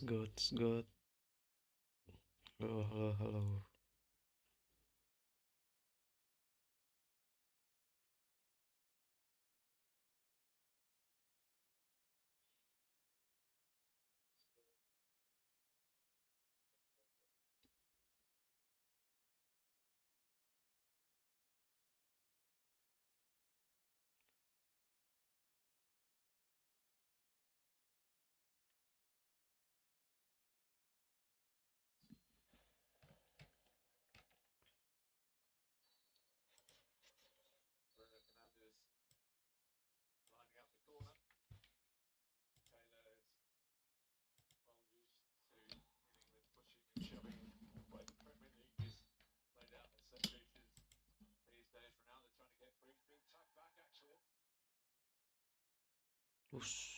It's good. Halo, halo, halo. Us.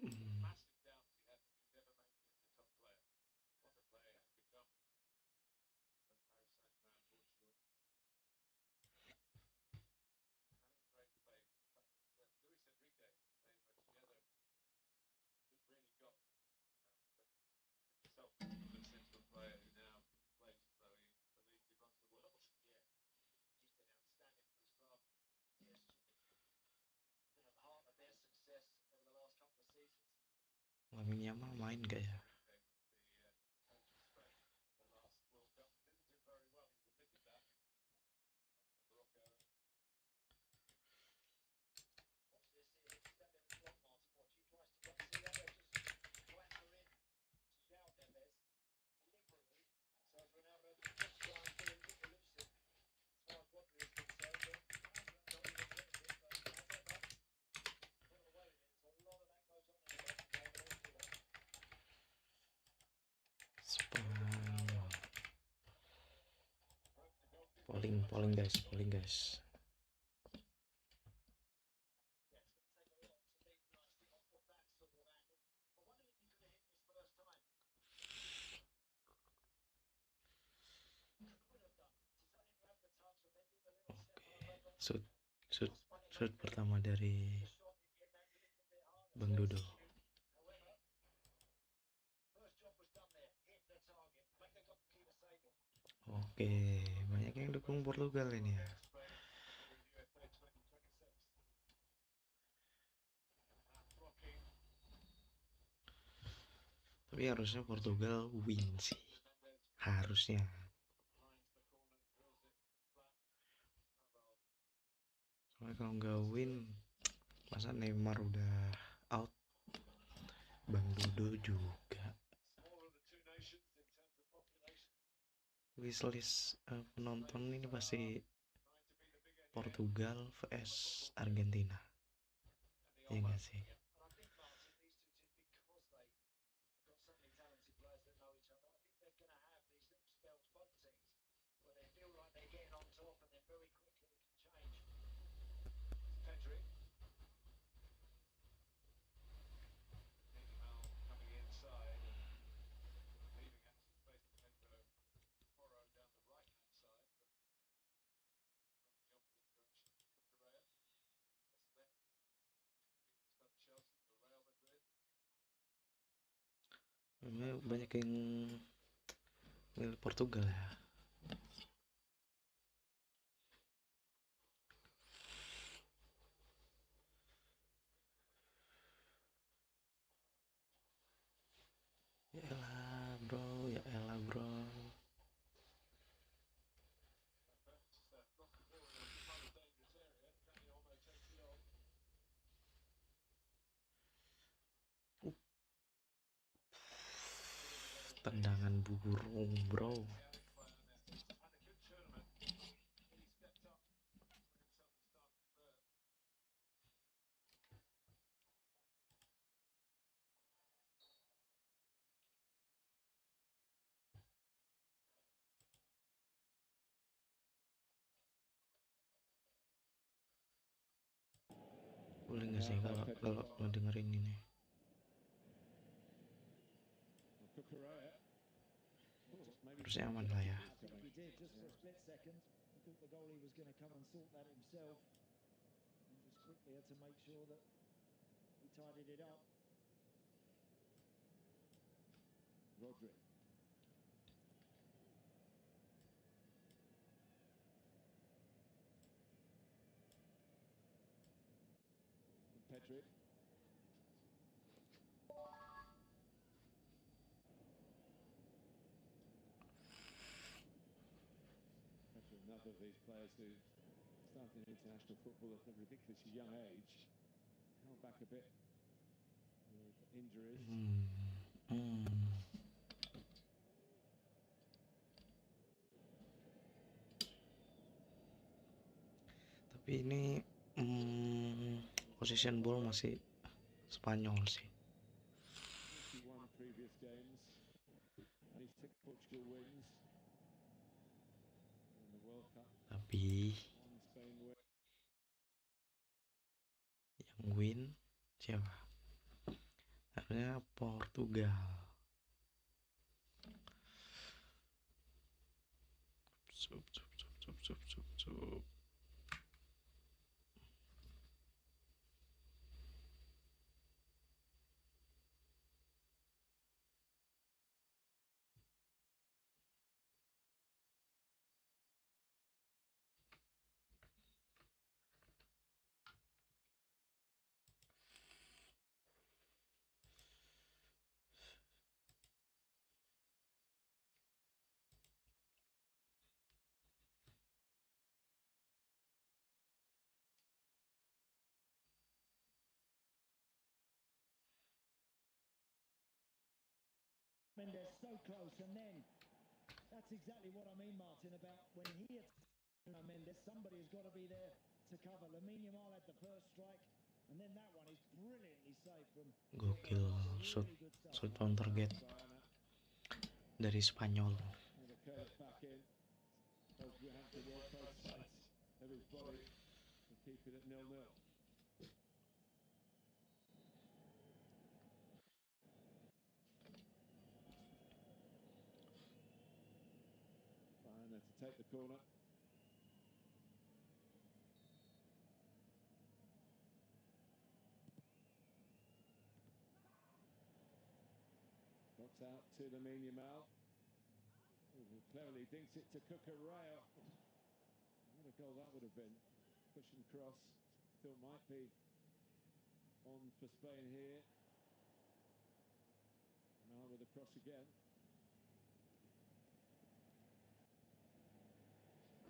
Hmm. Lamine Yamal main gak ya? Spanyol. Polling guys, polling guys. Shoot, shoot, shoot pertama dari Bang Dodo. Oke, banyak yang dukung Portugal ini ya. Tapi harusnya Portugal win sih. Harusnya. Soalnya kalau nggak win, masa Neymar udah out, Bang Dodo juga. Wishlist penonton ini pasti Portugal vs Argentina. Iya nggak sih? Banyak yang milih Portugal ya. Ya elah bro, ya elah bro. Tendangan burung bro. Boleh nggak sih kalau ngedengerin ini? Harusnya aman lah ya. Patrick. Another of these players who started international football at a ridiculously young age, held back a bit with injuries. Tapi ini possession ball masih Spanyol sih. He won previous games. And he's took Portugal wins in the World Cup. Tapi yang win siapa? Harusnya Portugal. Sup. Mendes so close, and then that's exactly what I mean, Martin, about when he hits Mendes, somebody has got to be there to cover. Lamine Yamal had the first strike, and then that one is brilliantly saved from. Gokil shoot on target dari Spanyol. To take the corner. Drops out to Lamine Yamal, who cleverly dinks it to Cucurella. What a goal that would have been. Push and cross. Still might be on for Spain here. Yamal with a cross again.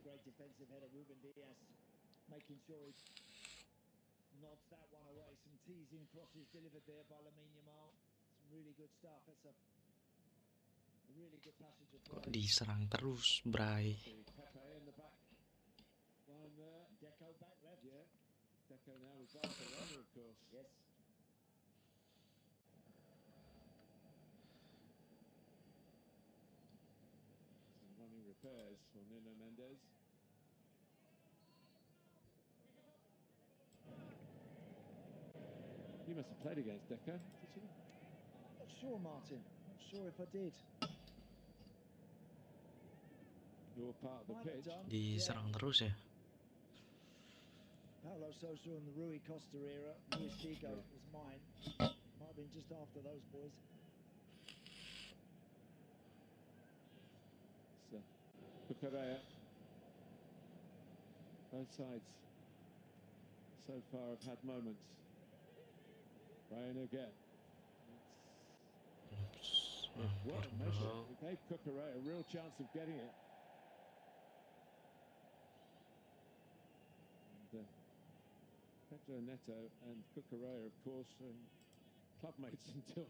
Great defensive header, Ruben Diaz, making sure he nods that one away. Some teasing crosses delivered there by Lamine Yamal. Some really good stuff. That's a really good passage of play. Kok diserang terus, Bray? Pepe in the back line there. Deco back left. Yeah. Deco now with Barcelona, of course. Yes. Running repairs for Nuno Mendes. You must have played against Deco, did you? Not sure, Martin. Not sure if I did. You're part of the pitch. Diserang terus ya. Paulo Sousa in the Rui Costa era. Luis Figo was mine. Might have been just after those boys. Cucurella. Both sides so far have had moments. Ryan again. What a measure. It gave Cucurella a real chance of getting it. And Pedro Neto and Cucurella, of course, club mates until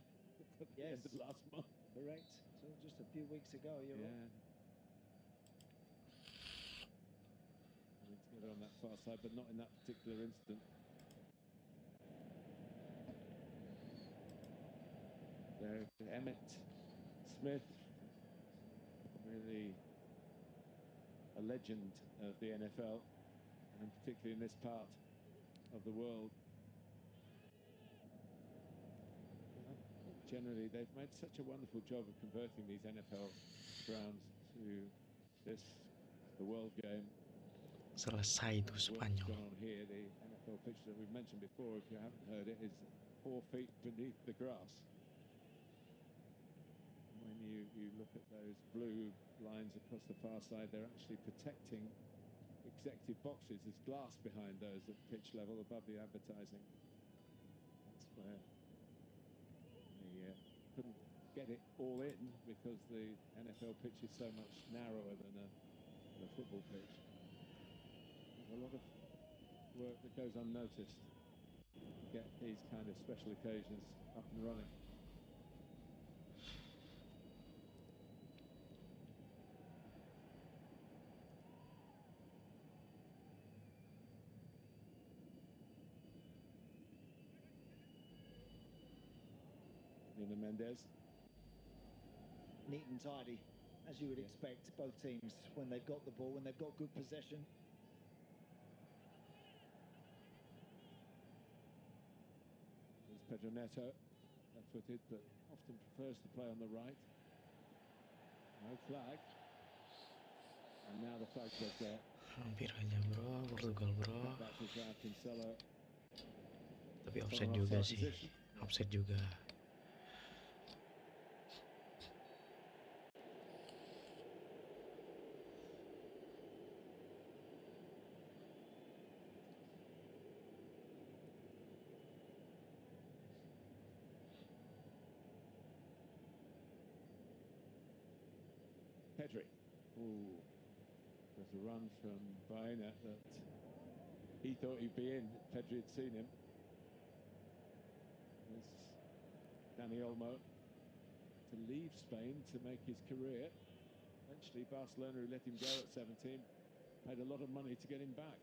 the end of last month. Correct. So just a few weeks ago, you're right. Together on that far side, but not in that particular instant. There, Emmett Smith, really a legend of the NFL, and particularly in this part of the world. generally, they've made such a wonderful job of converting these NFL grounds to this, the world game. Selesai itu Spanyol. On here, the NFL pitch that we've mentioned before, if you haven't heard it, is 4 feet beneath the grass. When you look at those blue lines across the far side, they're actually protecting executive boxes. There's glass behind those at pitch level above the advertising. That's where they couldn't get it all in because the NFL pitch is so much narrower than a football pitch. There's a lot of work that goes unnoticed to get these kind of special occasions up and running. Mendes. Neat and tidy, as you would expect, both teams, when they've got the ball, when they've got good possession. There's Pedro Neto, left-footed, but often prefers to play on the right. No flag. And now the flag goes there. Hampir aja bro, Portugal bro. Tapi offside juga sih, offside juga. Pedri. Ooh. There's a run from Baena that he thought he'd be in. Pedri had seen him. There's Dani Olmo to leave Spain to make his career. Eventually Barcelona, who let him go at 17, paid a lot of money to get him back.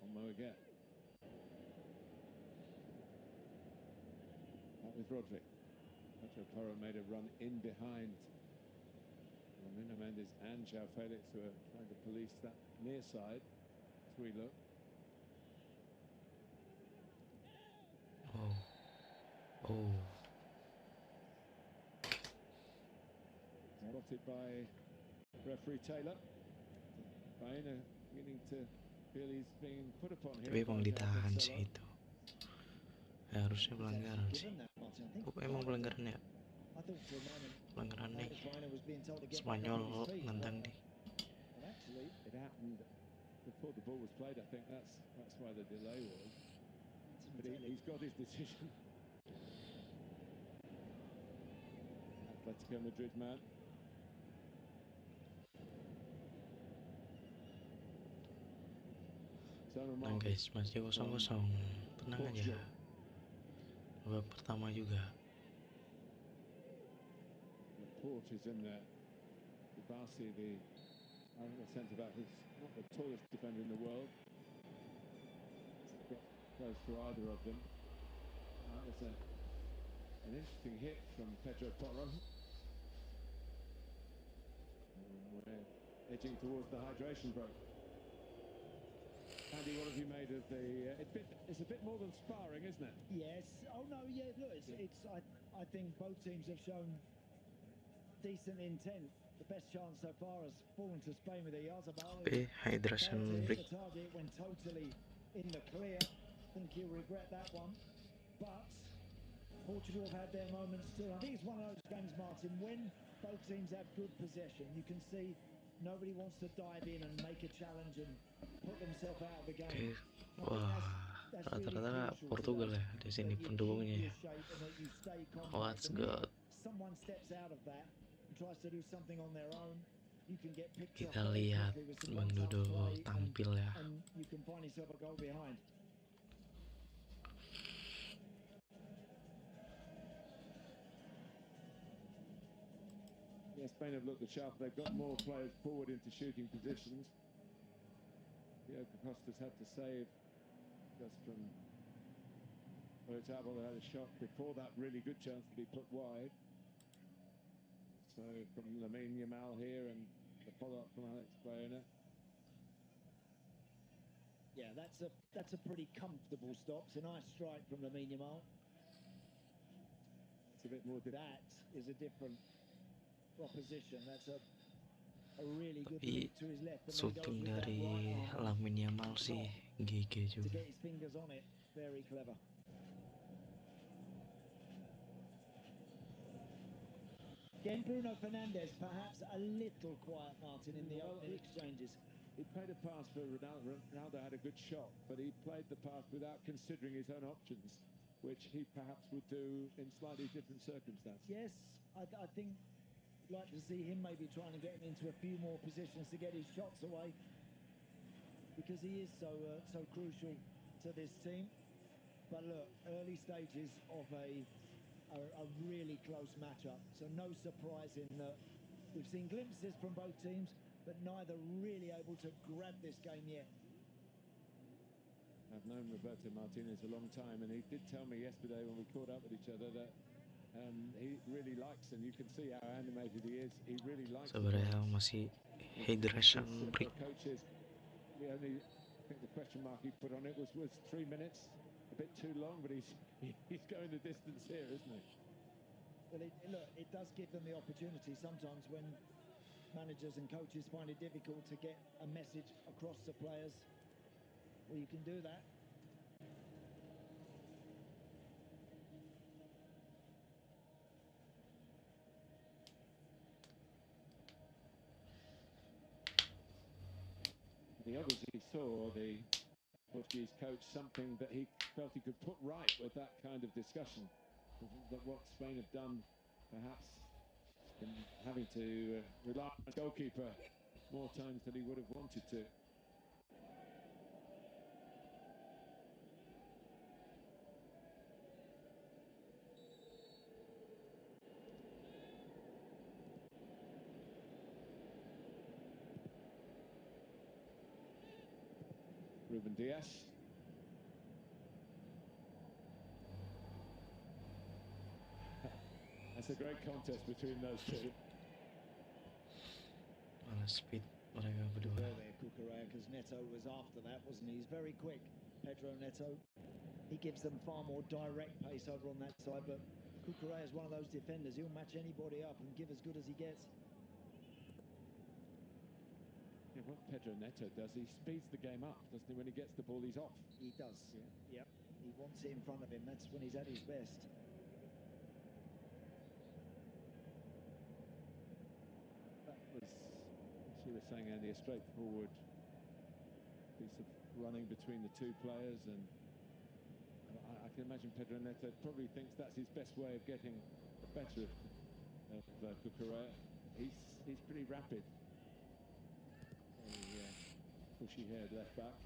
Olmo again. That with Rodri. Pedro Porro made a run in behind Nuno Mendes and João Felix, who are trying to police that near side as we look. Oh. Spotted by referee Taylor. Baena beginning to feel he's being put upon here. Tapi emang ditahan sih itu. Ya, harusnya pelanggaran sih. Emang pelanggaran ya? Pelanggaran nih. Spanyol nantang deh. It happened before the ball was played. I think that's why the delay was. But he's got his decision. Atletico Madrid man. Nah guys, masih 0-0. Tenang aja. Babak pertama juga. Port is in there. Barsi, the centre-back, who's not the tallest defender in the world. Got close to either of them. There's an interesting hit from Pedro Porro. We're edging towards the hydration break. Andy, what have you made of the? It's a bit more than sparring, isn't it? Yes. Oh no. Yeah. Look, I think both teams have shown decent intent. The best chance so far has fallen to Spain with a Yazabal. Hydration break. The target went totally in the clear. I think he'll regret that one. But Portugal have had their moments too. I think it's one of those games, Martin, when both teams have good possession. You can see nobody wants to dive in and make a challenge and put themselves out of the game. Wah, rata-rata Portugal ya di sini pendukungnya ya. What's good? Someone steps out of that and tries to do something on their own. You can get picked Kita up lihat with some Bang Dodo tampil ya. and you can find yourself a goal behind. Yes, Spain have looked the sharp. They've got more players forward into shooting positions. Diego Costa's had to save just from PORTUGAL. They had a shot before that, really good chance to be put wide. So from Lamine Yamal here and the follow-up from Alex Baena. Yeah, that's a pretty comfortable stop. It's a nice strike from Lamine Yamal. It's a bit more. That is a different proposition. That's a really good Tapi lead to his left, and then goes shooting with that dari right arm Lamine Yamal sih GG to juga. get his fingers on it. Very clever. Again, Bruno Fernandes perhaps a little quiet, Martin, in the opening exchanges. He played a pass for Ronaldo. Ronaldo had a good shot, but he played the pass without considering his own options, which he perhaps would do in slightly different circumstances. Yes, I think I'd like to see him maybe trying to get him into a few more positions to get his shots away, because he is so crucial to this team. But look, early stages of a really close matchup, so no surprise in that we've seen glimpses from both teams, but neither really able to grab this game yet. I've known Roberto Martinez a long time, and he did tell me yesterday when we caught up with each other that he really likes, and you can see how animated he is. He really likes. Sebenarnya masih hydration break. Coaches, I think the question mark he put on it was 3 minutes. A bit too long, but he's going the distance here, isn't he? Well, look, it does give them the opportunity sometimes when managers and coaches find it difficult to get a message across to players. Well, you can do that. The others he saw, the Portuguese coach, something that he felt he could put right with that kind of discussion. That what Spain have done, perhaps, in having to rely on the goalkeeper more times than he would have wanted to. Ruben Diaz. That's a great contest between those two. Speed mereka berdua. There, Cucurella, because Neto was after that, wasn't he? He's very quick, Pedro Neto. He gives them far more direct pace over on that side, but Cucurella is one of those defenders. He'll match anybody up and give as good as he gets. Yeah, what Pedro Neto does, he speeds the game up, doesn't he? When he gets the ball, he's off. He does. Yeah. Yep. He wants it in front of him. That's when he's at his best. That was, as you were saying, Andy, a straightforward piece of running between the two players, and I can imagine Pedro Neto probably thinks that's his best way of getting the better of Cucurella. He's pretty rapid. Bushy haired left back.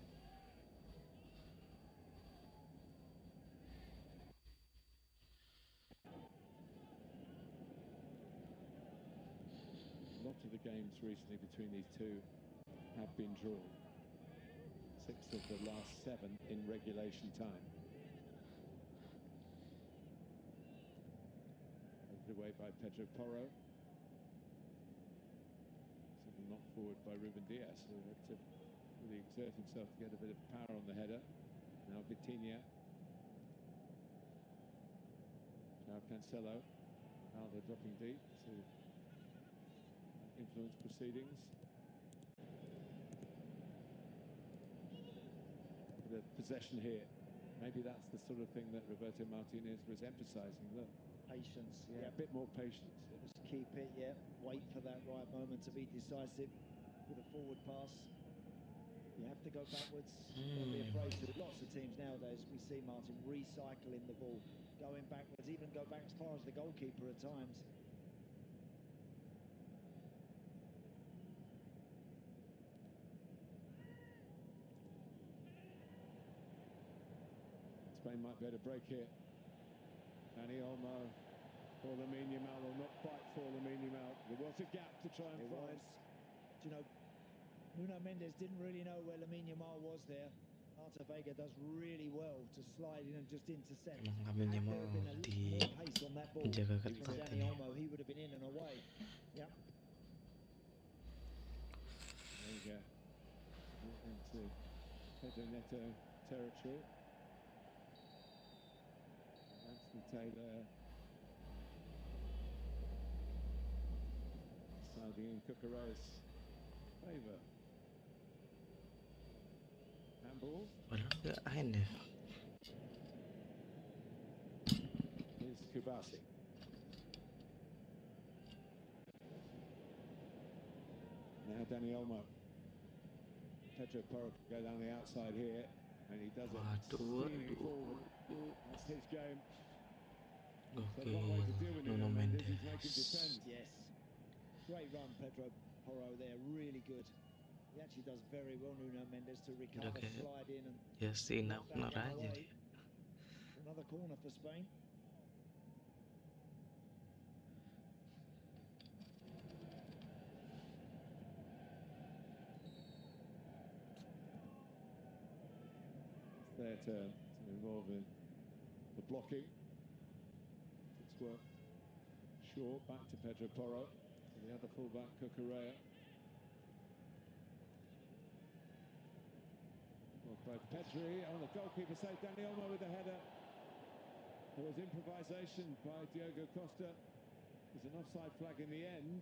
A lot of the games recently between these two have been drawn. 6 of the last 7 in regulation time. Taken away by Pedro Porro. Knocked forward by Ruben Diaz, who had to really exert himself to get a bit of power on the header. Now Vitinha. Now Cancelo. Now they're dropping deep to influence proceedings. The possession here. Maybe that's the sort of thing that Roberto Martinez was emphasising. Look, Patience. yeah, a bit more patience. Just keep it, wait for that right moment to be decisive with a forward pass. You have to go backwards. Don't be afraid to. Lots of teams nowadays, we see, Martin, recycling the ball, going backwards, even go back as far as the goalkeeper at times. Spain might be able to break here. Dani Olmo for Lamine Yamal, or not quite for Lamine Yamal. There was a gap to try and find. Do you know, Nuno Mendes didn't really know where Lamine Yamal was there. Arta Vega does really well to slide in and just intercept. Lamine Yamal dijaga ketat Dani ini. Olmo, he would have been in and away. Yep. Vega into Pedro Neto territory. Anthony Taylor siding in Cucurella's favour. Handball. Padahal nggak hand ya. Here's Kubasi. Now Dani Olmo. Pedro Porro can go down the outside here, and he does it. Steaming forward. That's his game. Oke, One way to deal with Nuno Nuno Mendes is Mendes. make him defend. Yes. Great run, Pedro Porro there, really good. He actually does very well, Nuno Mendes, to recover, kayak slide in and Justin knock that bener one aja away. dia. Another corner for Spain. It's their turn to involve in the blocking. It's work short, back to Pedro Porro. The other fullback, Cucurella. Well played Pedri on the goalkeeper save. Dani Olmo with the header. There was improvisation by Diogo Costa. There's an offside flag in the end.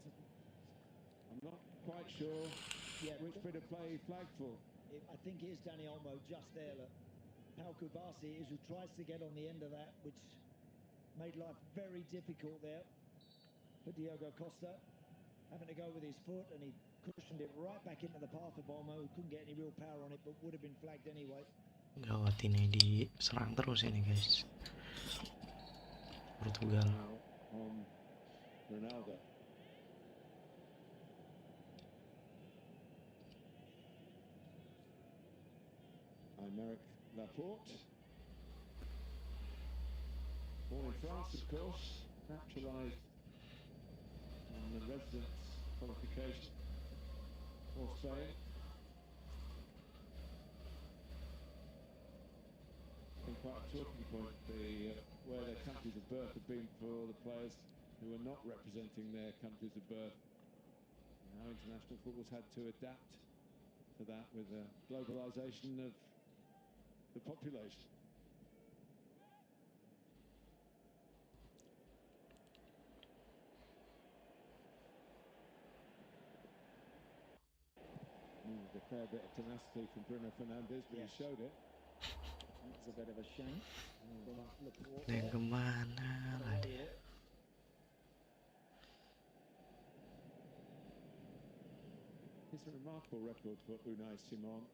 I'm not quite sure which bit of play he flagged for. I think it is Dani Olmo just there. Look. Pau Kubasi is who tries to get on the end of that, which made life very difficult there for Diogo Costa. Having to go with his foot, and he cushioned it right back into the path of Olmo, who couldn't get any real power on it, but would have been flagged anyway. Gawat, ini diserang terus ini guys. Portugal. On Ronaldo. Aymeric Laporte. Born in France, of course, naturalised on the residence qualification for Spain. Been quite a talking point, where their countries of birth have been for the players who are not representing their countries of birth. Now international football's had to adapt to that with the globalisation of the population. A fair bit of tenacity from Bruno Fernandes, but he showed it. That's a bit of a shame. Dan kemana lagi? It's a remarkable record for Unai Simon.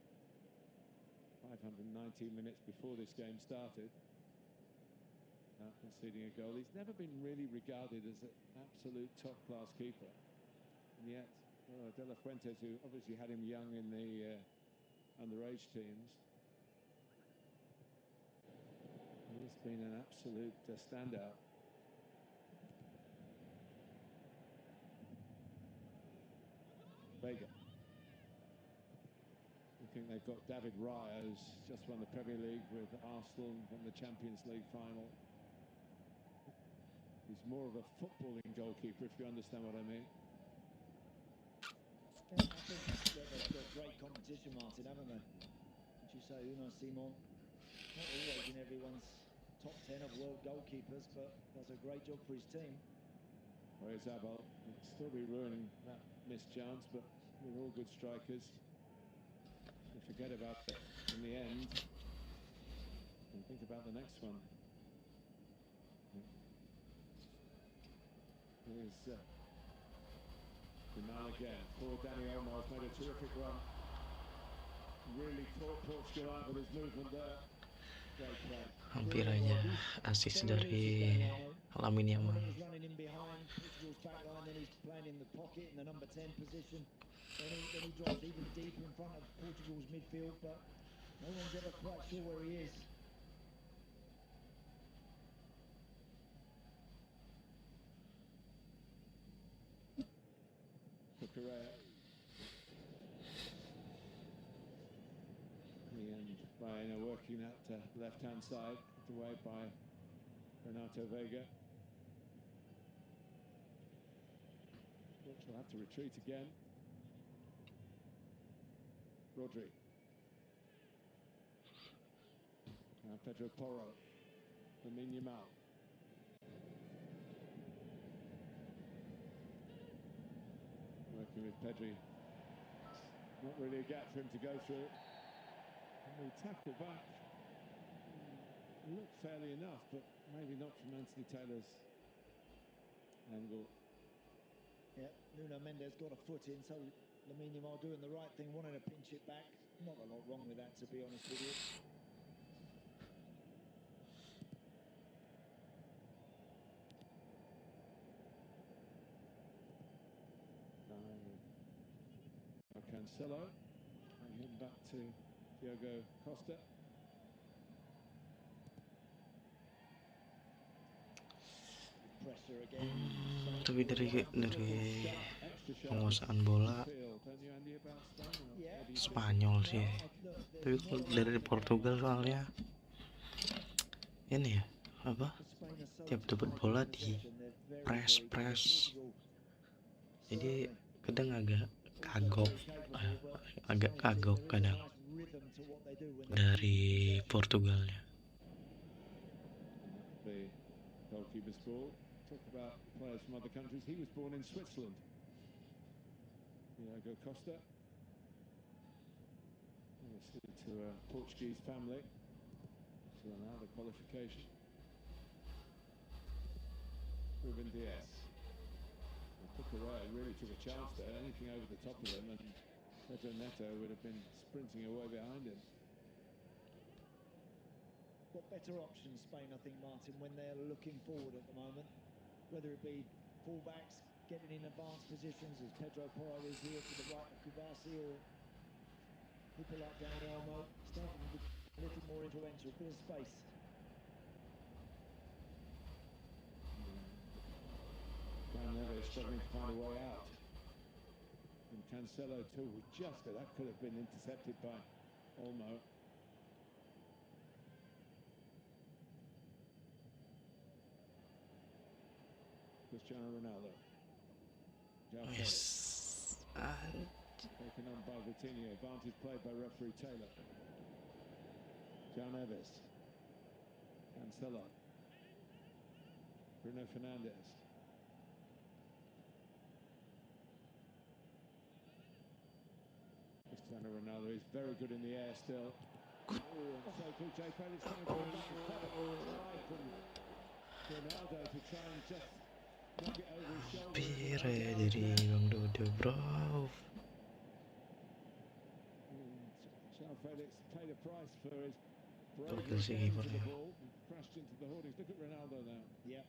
519 minutes before this game started, without conceding a goal. He's never been really regarded as an absolute top-class keeper, and yet De La Fuentes, who obviously had him young in the underage teams, he's been an absolute standout. Vega. I think they've got David Raya, who's just won the Premier League with Arsenal and the Champions League final. He's more of a footballing goalkeeper, if you understand what I mean. I think they've got great competition, Martin, haven't they? Would you say Unai Simon, not always in everyone's top 10 of world goalkeepers, but does a great job for his team. Whereas Abel will still be ruining that missed chance, but with all good strikers, you forget about it in the end and think about the next one. Here's Jamal again. Poor Dani Olmo has made a terrific run. Really caught Portugal out with his movement there. Great play. Hampir aja assist dari Lamine Yamal. He's running in behind Portugal's back line, then he's playing in the pocket in the number 10 position. Then he drops even deeper in front of Portugal's midfield, but no one's ever quite sure where he is. Cucurella. And Baena working that left-hand side, put away by Renato Vega. Will have to retreat again. Rodri. Now Pedro Porro, Lamine Yamal. Working with Pedri. Not really a gap for him to go through. And we tackle back. Looked fairly enough, but maybe not from Anthony Taylor's angle. Yeah, Nuno Mendes got a foot in, so Lamine Yamal doing the right thing, wanting to pinch it back. Not a lot wrong with that, to be honest with you. Cancelo, and him back to Diogo Costa. Pressure again. Tapi dari penguasaan bola Spanyol sih. Tapi kalau dari Portugal soalnya ini ya apa? Tiap dapat bola di press. Jadi kadang agak kagok kadang dari Portugalnya. The goalkeeper's ball. Talk about players from other countries. He was born in Switzerland. Diogo Costa. To a Portuguese family to allow the qualification. Ruben Diaz. Cucurella really took a chance there. Anything over the top of him, and Pedro Neto would have been sprinting away behind him. Got better options, Spain, I think, Martin, when they're looking forward at the moment. Whether it be fullbacks getting in advanced positions, as Pedro Porro is here to the right of Kubasi, or people like Dani Olmo starting with a little more influential, bit of space. Neves struggling to find a way out. And Cancelo too, that could have been intercepted by Olmo. Cristiano Ronaldo. Yes. Taken on by Vitinha. Advantage played by referee Taylor. João Neves. Cancelo. Bruno Fernandes. Cristiano Ronaldo is very good in the air still. Ronaldo to try and just knock it over his shoulder. Hampir ya dari Bang Dodo, bro. João Felix paid a price for his Gokil sih kipernya. crashed into the hoardings. Look at Ronaldo now. Yeah.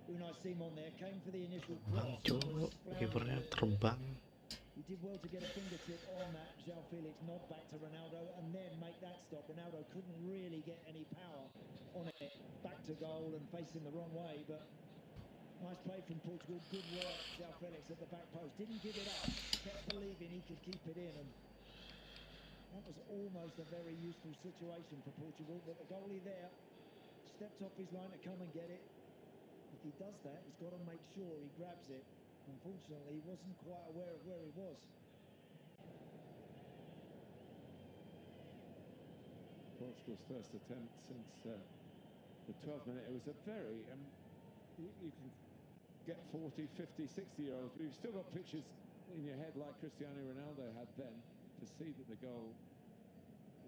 Unai Simon there came for the initial Terbang cross. cuk, kipernya terbang. He did well to get a fingertip on that. João Felix nod back to Ronaldo and then make that stop. Ronaldo couldn't really get any power on it. Back to goal and facing the wrong way, but nice play from Portugal. Good work, João Felix at the back post. Didn't give it up. Kept believing he could keep it in, and that was almost a very useful situation for Portugal. But the goalie there stepped off his line to come and get it. If he does that, he's got to make sure he grabs it. Unfortunately, he wasn't quite aware of where he was. Portugal's first attempt since the 12th minute. It was a very, you can get 40, 50, 60-year-olds, but you've still got pictures in your head like Cristiano Ronaldo had then to see that the goal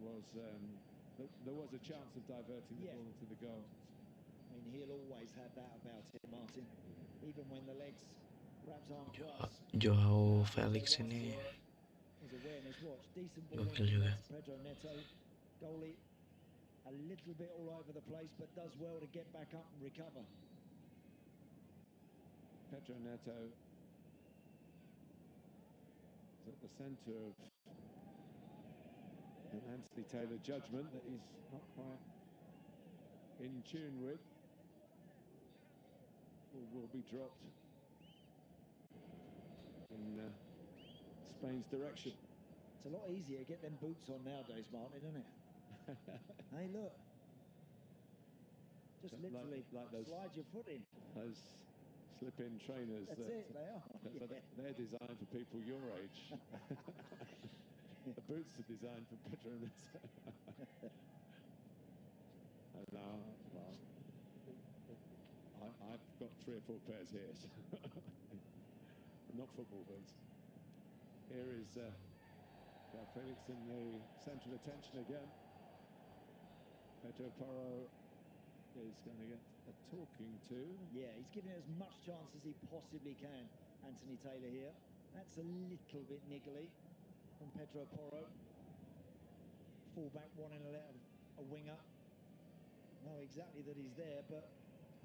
was, there was a chance of diverting the ball into the goal. I mean, he'll always have that about him, Martin. Even when the legs perhaps aren't quite. Joao Felix ini His awareness watch, decent gokil juga. Pedro Neto, goalie a little bit all over the place, but does well to get back up and recover. Pedro Neto is at the centre of an Anthony Taylor judgment that he's not quite in tune with. Will be dropped in Spain's direction. It's a lot easier to get them boots on nowadays, Martin, isn't it? Hey, look. Just literally like those, slide your foot in. Those slip-in trainers. That's it, they are. They're designed for people your age. The boots are designed for Pedro Neto. 3 or 4 pairs here. Not football boots. Here is Felix in the centre of attention again. Pedro Porro is going to get a talking to. Yeah, he's giving it as much chance as he possibly can, Anthony Taylor here. That's a little bit niggly from Pedro Porro. Fullback wanting to let a winger know exactly that he's there, but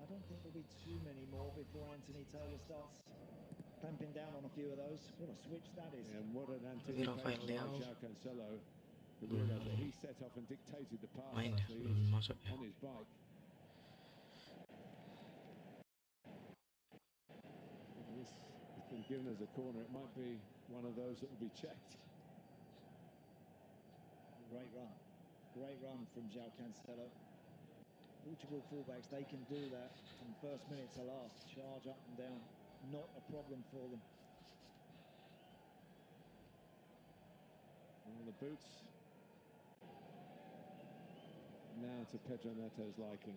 I don't think there'll be too many more before Anthony Taylor starts clamping down on a few of those. What a switch that is. And what an anticipation by João Cancelo, who realised that he set off and dictated the pass actually on his bike. This has been given as a corner. It might be one of those that will be checked. Great run from João Cancelo. Portugal fullbacks, they can do that from first minute to last, charge up and down, not a problem for them. Well, the boots now to Pedro Neto's liking.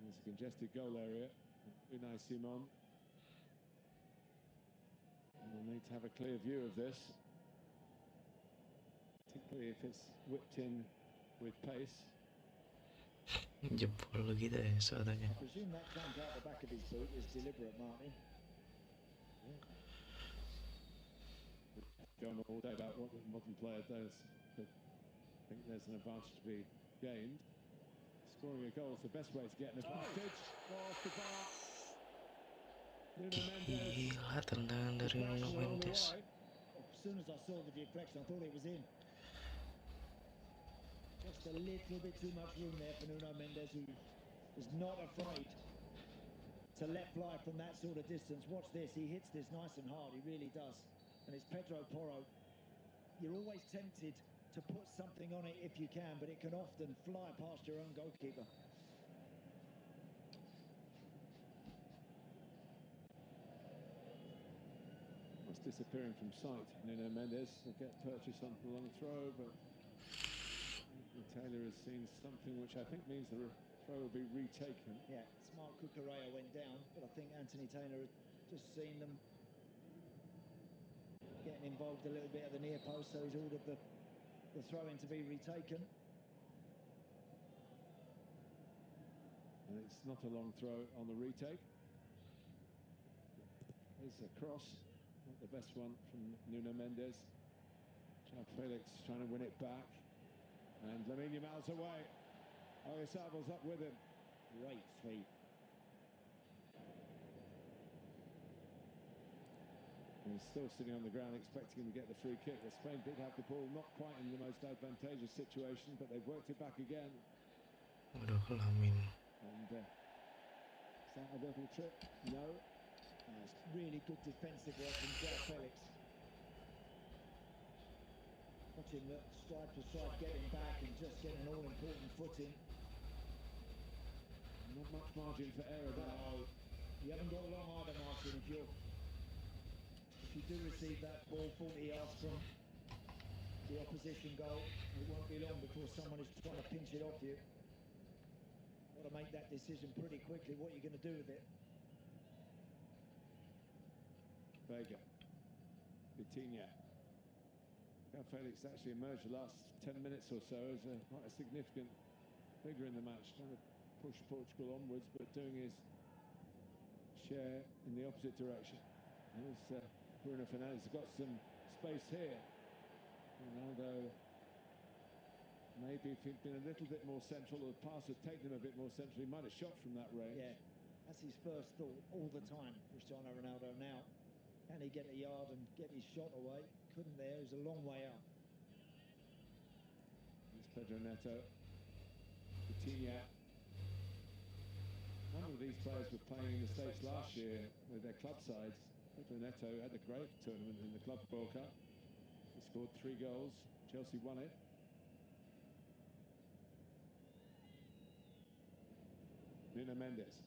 There's a congested goal area. Unai Simon. And they'll need to have a clear view of this, particularly if it's whipped in with pace. Jempol gitu ya suaranya. I presume that clank out the back of his boot is deliberate, Martin. Going all day about what the modern player does, but I think there's an advantage to be gained. Scoring a goal is the best way to get an advantage. Off the bar. Nuno Mendes. Gila, tendangan dari Nuno Mendes. As soon as I saw the deflection, I thought it was in. Just a little bit too much room there for Nuno Mendes, who is not afraid to let fly from that sort of distance. Watch this, he hits this nice and hard, he really does. And it's Pedro Porro. You're always tempted to put something on it if you can, but it can often fly past your own goalkeeper. It's disappearing from sight. Nuno Mendes will get purchase on the long throw, but Taylor has seen something which I think means the throw will be retaken. Yeah, smart Cucurella went down, but I think Anthony Taylor had just seen them getting involved a little bit at the near post, so he's ordered the throw-in to be retaken. And it's not a long throw on the retake. There's a cross, not the best one from Nuno Mendes. João Felix trying to win it back. And Lamine Yamal's away. Oyasabel's up with him. Great feet. He's still sitting on the ground expecting him to get the free kick. Spain did have the ball, not quite in the most advantageous situation, but they've worked it back again. Aduh, Lamine. And is that a little trip? No. It's really good defensive work from João Felix. Watching the stride for stride, getting back and just getting an all-important footing. Not much margin for error there. No, you haven't got long either, Martin. If you do receive that ball 40 yards from the opposition goal, it won't be long before someone is trying to pinch it off you. Got to make that decision pretty quickly, what you're going to do with it. Vega. Vitinha. João Felix actually emerged the last 10 minutes or so as quite a significant figure in the match, trying to push Portugal onwards, but doing his share in the opposite direction. There's Bruno Fernandes got some space here. Ronaldo, maybe if he'd been a little bit more central, or the pass had taken him a bit more central, he might have shot from that range. Yeah, that's his first thought all the time, Cristiano Ronaldo. Now, can he get a yard and get his shot away? Couldn't there, he was a long way out. There's Pedro Neto. Vitinha. None of these players were playing in the States last year with their club sides. Pedro Neto had a great tournament in the Club World Cup. He scored 3 goals. Chelsea won it. Nuno Mendes.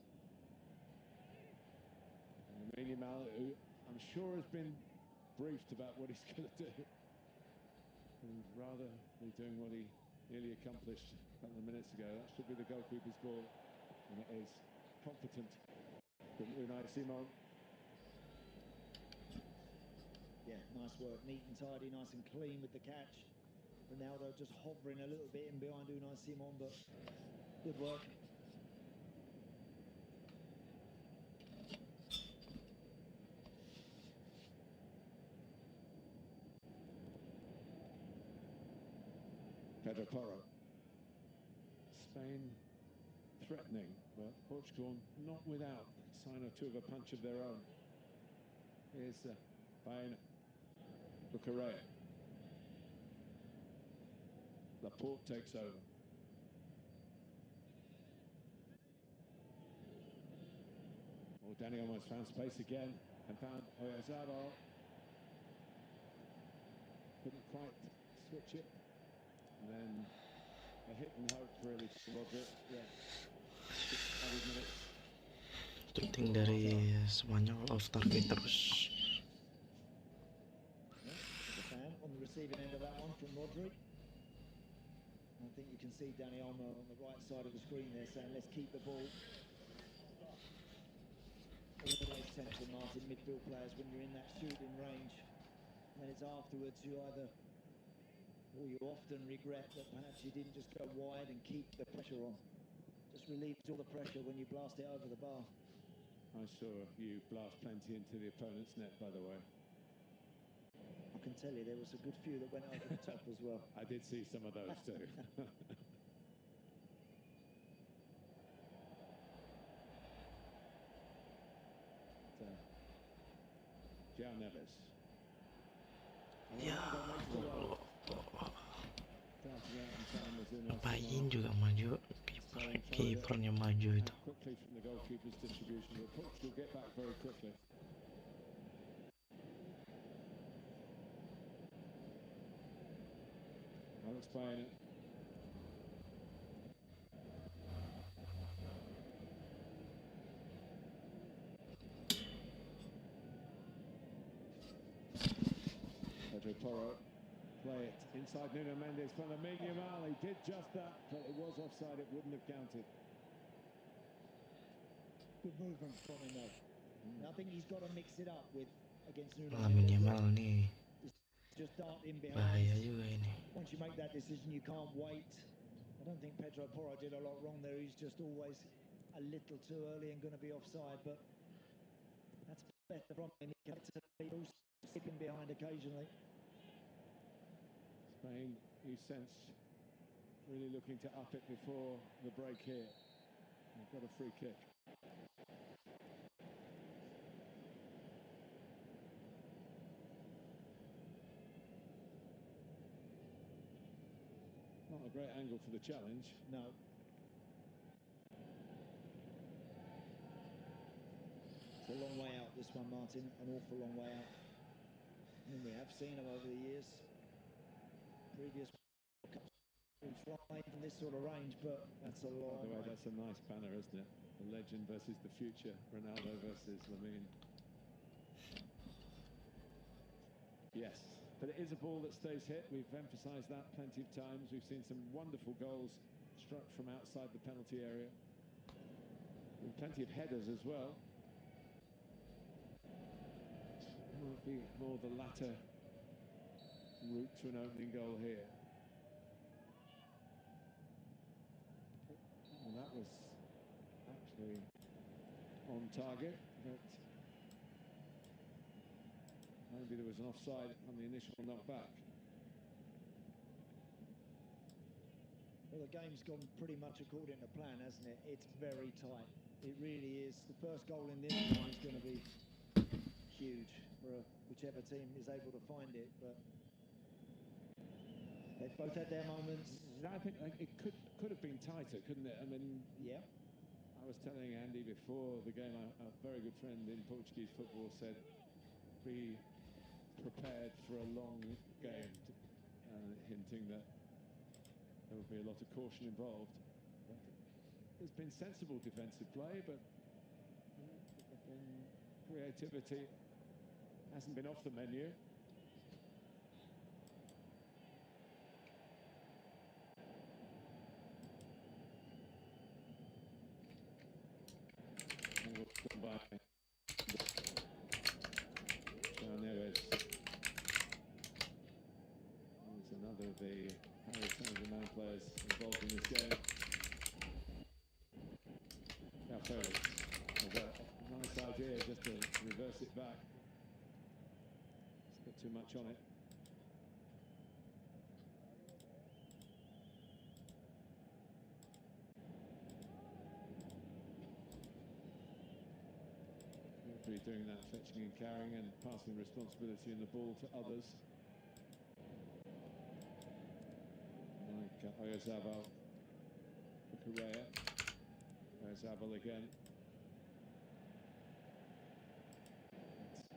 And Lamine Yamal, who I'm sure has been briefed about what he's going to do. And rather be doing what he nearly accomplished a couple of minutes ago. That should be the goalkeeper's ball, and it is. Competent from Unai Simon. Yeah, nice work, neat and tidy, nice and clean with the catch. Ronaldo just hovering a little bit in behind Unai Simon, but good work. Pedro Porro. Spain threatening, but Portugal not without a sign or two of a punch of their own. Here's Baena. Bucarea. Laporte takes over. Oh, Danny almost found space again and found Oyarzabal. Couldn't quite switch it. And then a hit and hope really for Rodri. Yeah. 6 minutes. Shooting dari Spanyol off target terus. The fan on the receiving end of that one from Rodri. I think you can see Dani Olmo on the right side of the screen there saying, let's keep the ball. Always tempting, Martin, midfield players when you're in that shooting range. And then it's afterwards you either, or you often regret that perhaps you didn't just go wide and keep the pressure on. Just relieves all the pressure when you blast it over the bar. I saw you blast plenty into the opponent's net, by the way. I can tell you there was a good few that went over the top as well. I did see some of those too. João Neves. Ya, ngapain juga maju, kipernya maju itu. Quickly from the goalkeeper's distribution, but Portugal get back very quickly. Alex Baena. Pedro Porro. Play it inside Nuno Mendes from Lamine Yamal. He did just that, but it was offside. It wouldn't have counted. Good movement from him though. I think he's got to mix it up with against Nuno Lamine Mendes. Yamal nih Just dart in behind. bahaya juga ini. Once you make that decision, you can't wait. I don't think Pedro Porro did a lot wrong there. He's just always a little too early and going to be offside, but that's better from him. He kept skipping behind occasionally. Spain, you sense, really looking to up it before the break here. They've got a free kick. Not a great angle for the challenge. No. It's a long way out, this one, Martin. An awful long way out. I mean, we have seen them over the years. Previous Cups flying from this sort of range, but that's a long By the way, way. that's a nice banner, isn't it? The legend versus the future. Ronaldo versus Lamine. Yes, but it is a ball that stays hit. We've emphasised that plenty of times. We've seen some wonderful goals struck from outside the penalty area. And plenty of headers as well. Might be more the latter route to an opening goal here. Well, that was actually on target, but maybe there was an offside on the initial knockback. Well, the game's gone pretty much according to plan, hasn't it? It's very tight. It really is. The first goal in this one is going to be huge for whichever team is able to find it, but they've both had their moments. I think it could have been tighter, couldn't it? I mean, yeah. I was telling Andy before the game, a very good friend in Portuguese football said, be prepared for a long game, hinting that there would be a lot of caution involved. But there's been sensible defensive play, but there's been creativity hasn't been off the menu. By there's another of the Paris Saint-Germain players involved in this game. Now Felix has a nice idea just to reverse it back. It's put too much on it. Doing that fetching and carrying and passing responsibility in the ball to others. Like Oyarzabal, Correa, Oyarzabal again.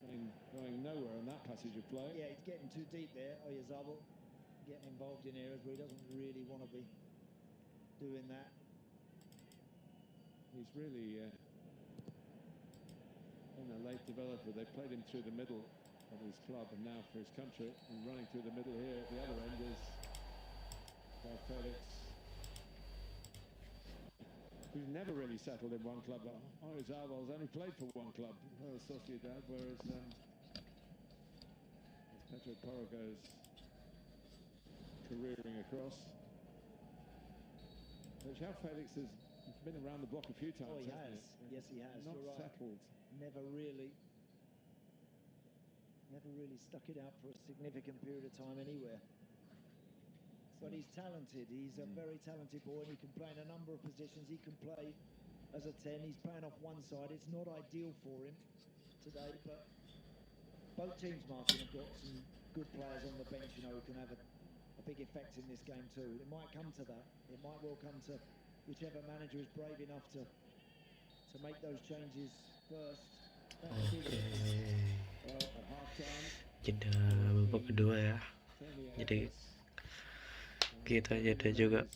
It's going nowhere on that passage of play. Yeah, he's getting too deep there, Oyarzabal. Getting involved in areas where he doesn't really want to be doing that. He's really a late developer. They played him through the middle of his club and now for his country, and running through the middle here at the other end is Felix, who's never really settled in one club. Oyarzabal's only played for one club, Real Sociedad, whereas Pedro Porro goes careering across. But João Felix has been around the block a few times. Oh, he has. Yes, he has. Not You're right. settled. Never really stuck it out for a significant period of time anywhere. But he's talented. He's a very talented boy, and he can play in a number of positions. He can play as a 10. He's playing off one side. It's not ideal for him today, but both teams, Martin, have got some good players on the bench, you know, who can have a big effect in this game too. It might come to that. It might well come to whichever manager is brave enough to make those changes first. Oke, jeda babak kedua ya. Jadi kita jeda juga.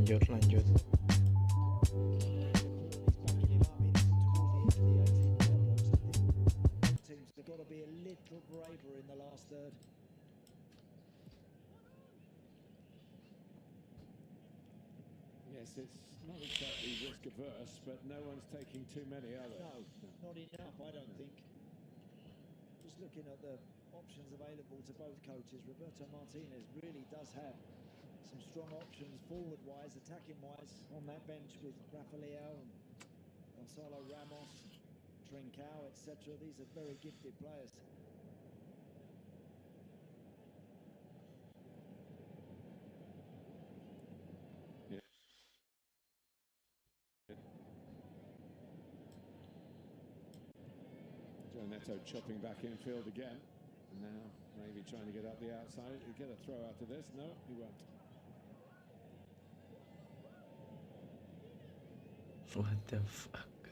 Oke, lanjut. Teams have got to be a little braver in the last third. Yes, it's not exactly risk averse, but no one's taking too many, are they? No, not enough, I don't think. Just looking at the options available to both coaches, Roberto Martinez really does have some strong options forward-wise, attacking-wise on that bench with Rafa Leao and Gonzalo Ramos, Trincao, etc. These are very gifted players. Joe Neto chopping back infield again. And now maybe trying to get up the outside. He'll get a throw out of this. No, he won't. What the fuck?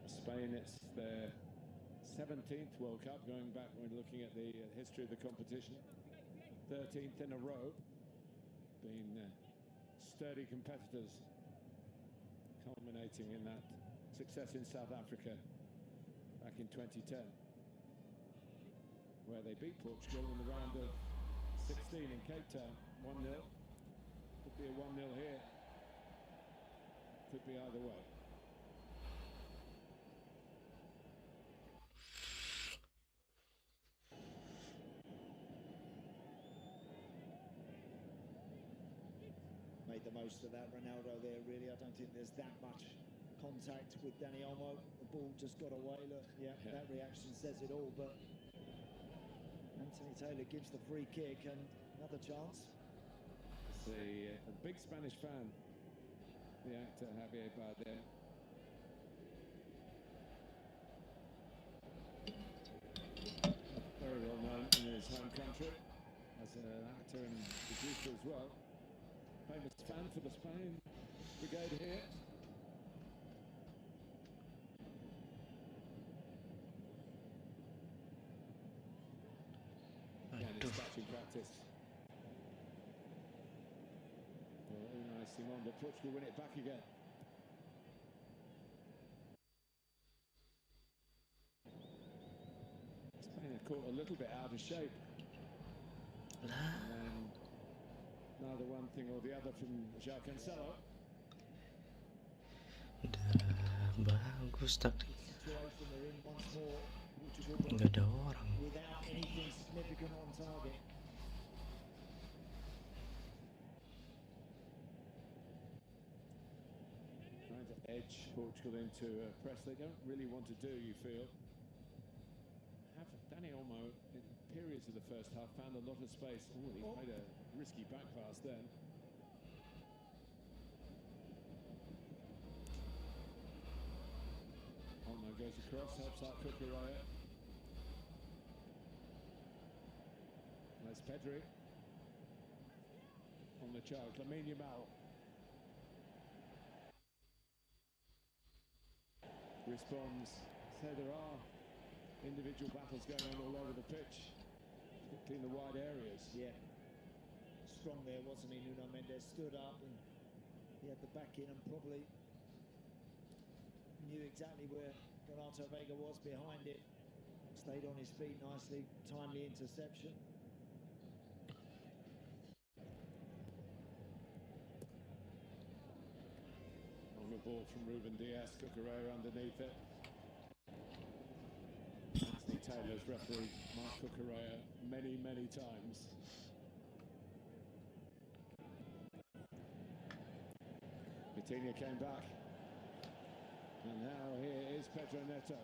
Spain, it's their 17th World Cup, going back when looking at the history of the competition. 13th in a row. Being sturdy competitors, culminating in that success in South Africa back in 2010, where they beat Portugal in the round of 16 in Cape Town, 1-0. Could be a 1-0 here. Could be either way. Made the most of that Ronaldo there, really. I don't think there's that much contact with Dani Olmo. The ball just got away. Look, yeah, that reaction says it all. But Anthony Taylor gives the free kick and another chance. It's a big Spanish fan, the actor Javier Bardem. Very well known in his home country as an actor and producer as well. Famous fan for the Spain brigade here. Again, it's touching practice. Very nice Simon, but Portugal win it back again. Spain are caught a little bit out of shape. And neither one thing or the other from João Cancelo. Udah bagus taktik. Nggak ada orang. Without anything significant on target. Trying to edge Portugal into a press they don't really want to do, you feel. Have Dani Olmo, in periods of the first half, found a lot of space. Oh, he made a risky back pass then. Olmo goes across, helps out Cucurella. There's Pedri on the charge. Lamine Yamal responds. So there are individual battles going on all over the pitch, particularly in the wide areas. Yeah, strong there, wasn't he? Nuno Mendes stood up and he had the back in and probably knew exactly where Renato Vega was behind it. Stayed on his feet nicely, timely interception. On the ball from Ruben Diaz, Cucurella underneath it. Anthony Taylor's refereed Mark Cucurella many, many times. Vitinha came back. And now here is Pedro Neto.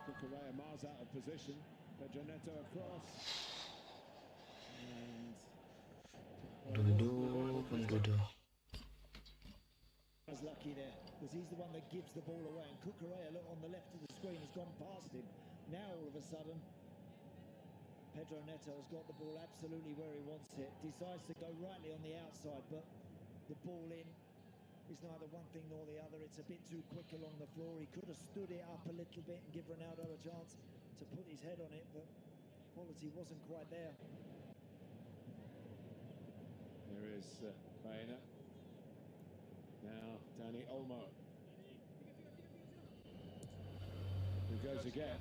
Cucurella miles out of position. Pedro Neto across. And Penduduh. Was lucky there, because he's the one that gives the ball away, and Cucurella, look on the left of the screen, has gone past him. Now all of a sudden, Pedro Neto has got the ball absolutely where he wants it. Decides to go rightly on the outside, but the ball in is neither one thing nor the other. It's a bit too quick along the floor. He could have stood it up a little bit and give Ronaldo a chance to put his head on it, but quality wasn't quite there. there is Baena. Now Dani Olmo. Who goes again?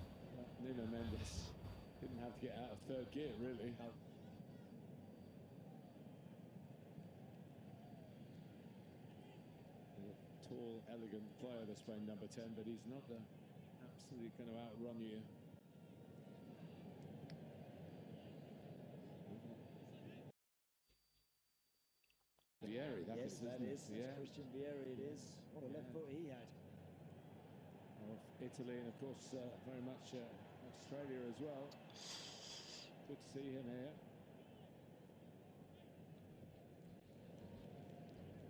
Nuno Mendes didn't have to get out of third gear, really. No. Tall, elegant player, the Spain number 10, but he's not absolutely going to outrun you. Vieri, that yes, is, that is. Yeah. Christian Vieri, it is. What a left foot he had. Of Italy, and of course very much Australia as well. Good to see him here.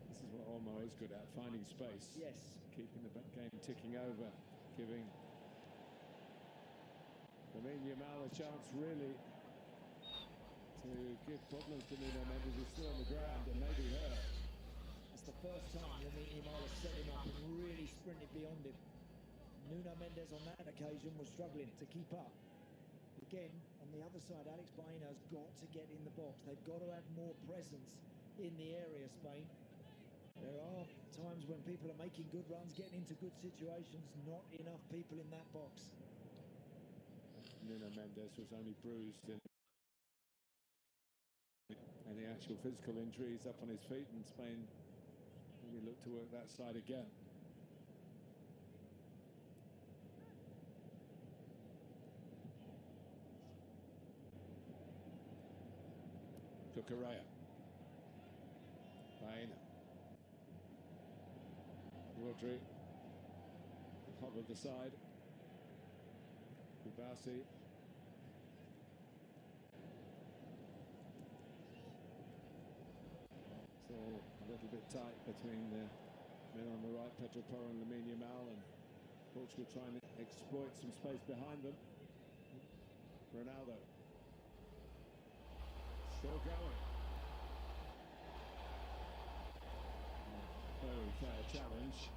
This is what Olmo is good at, finding space. Yes. Keeping the game ticking over, giving Lamine Yamal a chance really to give problems to Nuno Mendes, who's still on the ground and maybe hurt. It's the first time Lamine Yamal has set him up and really sprinted beyond him. Nuno Mendes on that occasion was struggling to keep up. Again, on the other side, Alex Baena has got to get in the box. They've got to have more presence in the area, Spain. There are times when people are making good runs, getting into good situations, not enough people in that box. Nuno Mendes was only bruised in any actual physical injuries, up on his feet, and Spain maybe look to work that side again. Cucurella. Baena. Rodri. Covered the side. Kubasi. So a little bit tight between the men on the right, Pedro Porro and Lamine Yamal, and Portugal trying to exploit some space behind them. Ronaldo. Still going. Very fair challenge.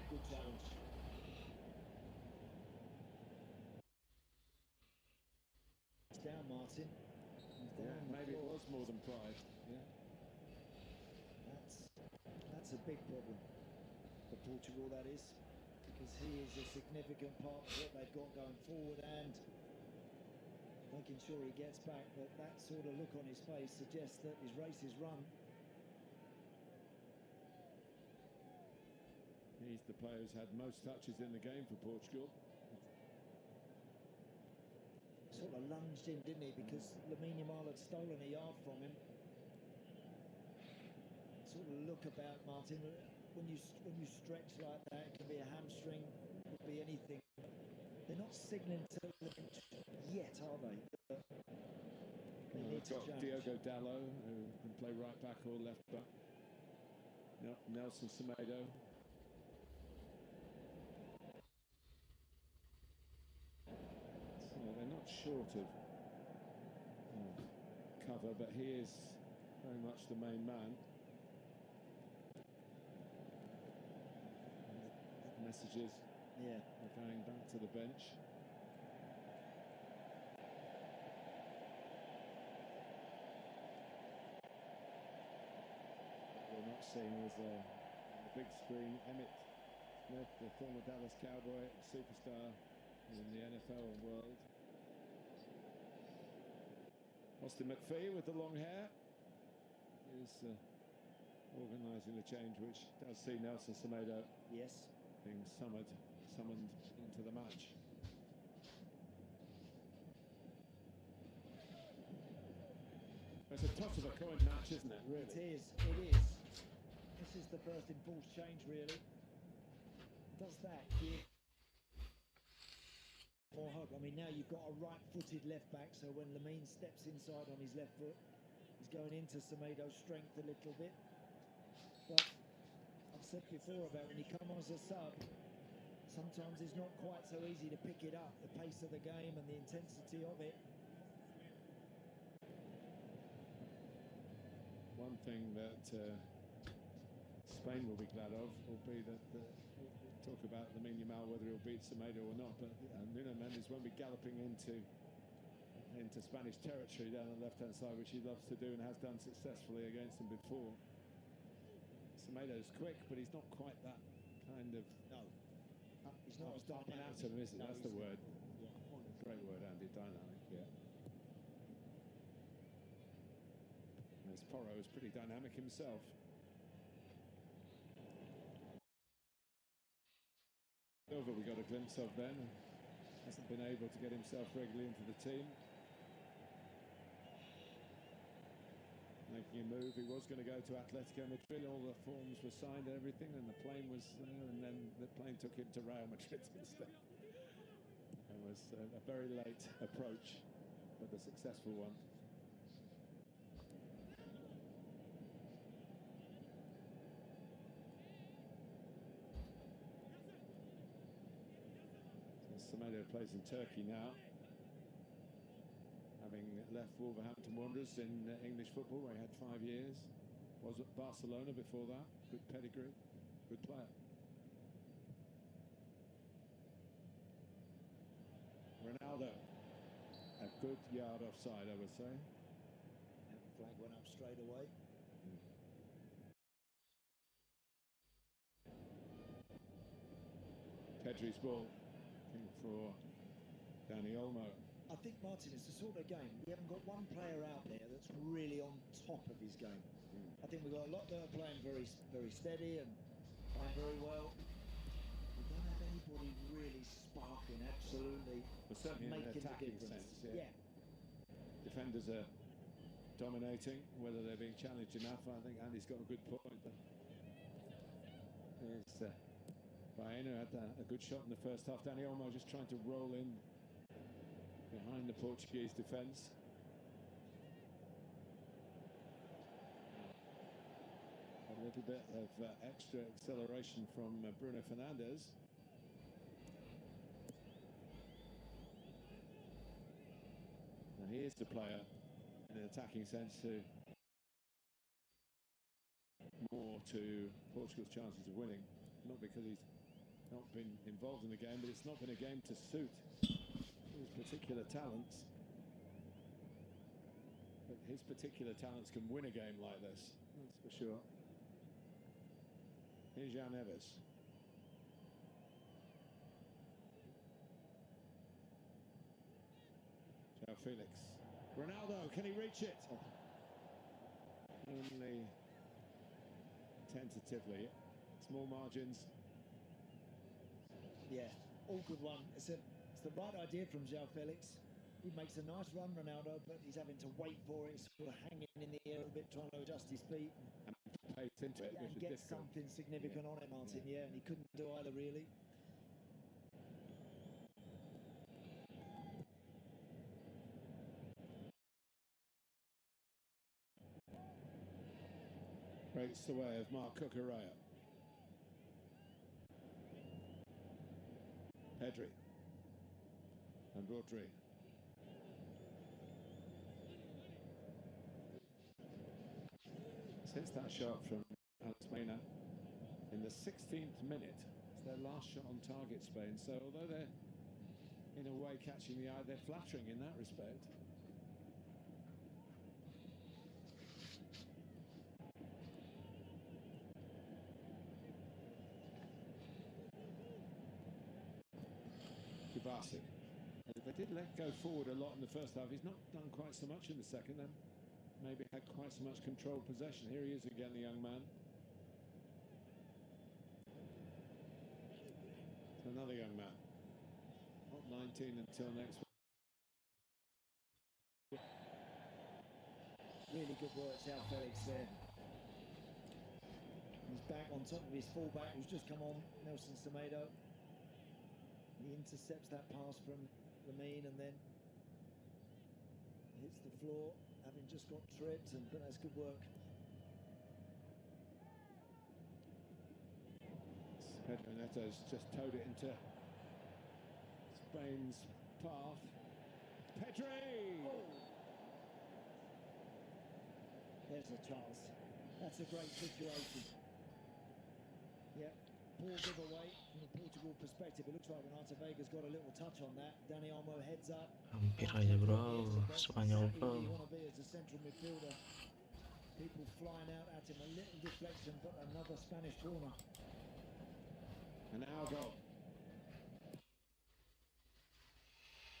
Good challenge. He's down, Martin. He's down. Yeah, maybe it was more than pride. Yeah. That's a big problem for Portugal, that is, because he is a significant part of what they've got going forward and making sure he gets back. But that sort of look on his face suggests that his race is run. He's the player who's had most touches in the game for Portugal. Sort of lunged in, didn't he? Because Lamine Yamal had stolen a yard from him. Sort of look about, Martin. When you stretch like that, it can be a hamstring, it could be anything. They're not signalling to the bench yet, are they? They need We've to got change. Diogo Dallo, who can play right back or left back. Nelson Semedo. So they're not short of cover, but he is very much the main man. Messages are going back to the bench. We're not seeing as a big screen Emmitt Smith, the former Dallas Cowboy, superstar in the NFL world. Austin McPhee with the long hair is organising the change, which does see Nelson Semedo Yes. being summoned into the match. It's a toss of a coin match, isn't it, really? It is. This is the first enforced change, really. Does that give more hope? I mean, now you've got a right-footed left-back, so when Lamine steps inside on his left foot, he's going into Semedo's strength a little bit. But I've said before about when you come on as a sub, sometimes it's not quite so easy to pick it up, the pace of the game and the intensity of it. One thing that Spain will be glad of will be that talk about Lamine Yamal, whether he'll beat Semedo or not, but Nuno Mendes won't be galloping into Spanish territory down the left-hand side, which he loves to do and has done successfully against them before. Semedo's quick, but he's not quite that kind of... No. He's not as dynamic. Atom, is it? No, that's the word. Yeah. Great word, Andy. Dynamic, yeah. Whereas Porro is pretty dynamic himself. Silva we got a glimpse of then. Hasn't been able to get himself regularly into the team. Making a move. He was going to go to Atletico Madrid. All the forms were signed and everything, and the plane was there, and then the plane took him to Real Madrid instead. It was a very late approach, but a successful one. Semedo plays in Turkey now, having left Wolverhampton Wanderers in English football, where he had 5 years. Was at Barcelona before that. Good pedigree, good player. Ronaldo, a good yard offside, I would say. And the flag went up straight away. Pedri's ball for Dani Olmo. I think, Martin, it's the sort of game, we haven't got one player out there that's really on top of his game. I think we've got a lot that are playing very, very steady and playing very well. We don't have anybody really sparking, absolutely But certainly in an making the attacking difference. sense, yeah. Defenders are dominating, whether they're being challenged enough. I think Andy's got a good point. There's Baena had a good shot in the first half. Dani Olmo just trying to roll in behind the Portuguese defence. A little bit of extra acceleration from Bruno Fernandes. Now he is the player in an attacking sense who more to Portugal's chances of winning, not because he's not been involved in the game, but it's not been a game to suit his particular talents. But his particular talents can win a game like this, that's for sure. Here's Jan Neves. João Felix. Ronaldo, can he reach it? Only tentatively. Small margins. Yeah, all good one. It's the right idea from João Felix. He makes a nice run, Ronaldo, but he's having to wait for it, sort of hanging in the air a bit, trying to adjust his feet. And pace into it, And which is get difficult. something significant on it, Martin, and he couldn't do either, really. Breaks the way of Marc Cucurella. Pedri and Rodri. Since that shot from Alex Baena in the 16th minute, it's their last shot on target, Spain. So although they're in a way catching the eye, they're flattering in that respect. They did let go forward a lot in the first half. He's not done quite so much in the second, then maybe had quite so much controlled possession. Here he is again, the young man. It's another young man. Not 19 until next week. Really good work, João Felix there. He's back on top of his fullback who's just come on, Nelson Semedo. He intercepts that pass from Lamine and then hits the floor, having just got tripped, but that's good work. Pedro Neto's just towed it into Spain's path. Pedri! Oh. There's a chance. That's a great situation. Yeah, poor giveaway from a Portugal perspective. It looks like Renato Vega's got a little touch on that. Dani Olmo heads up. Hampir aja bro, Spanyol bro. You want to be as a central midfielder. People flying out at him, a little deflection, but another Spanish corner. And now goal.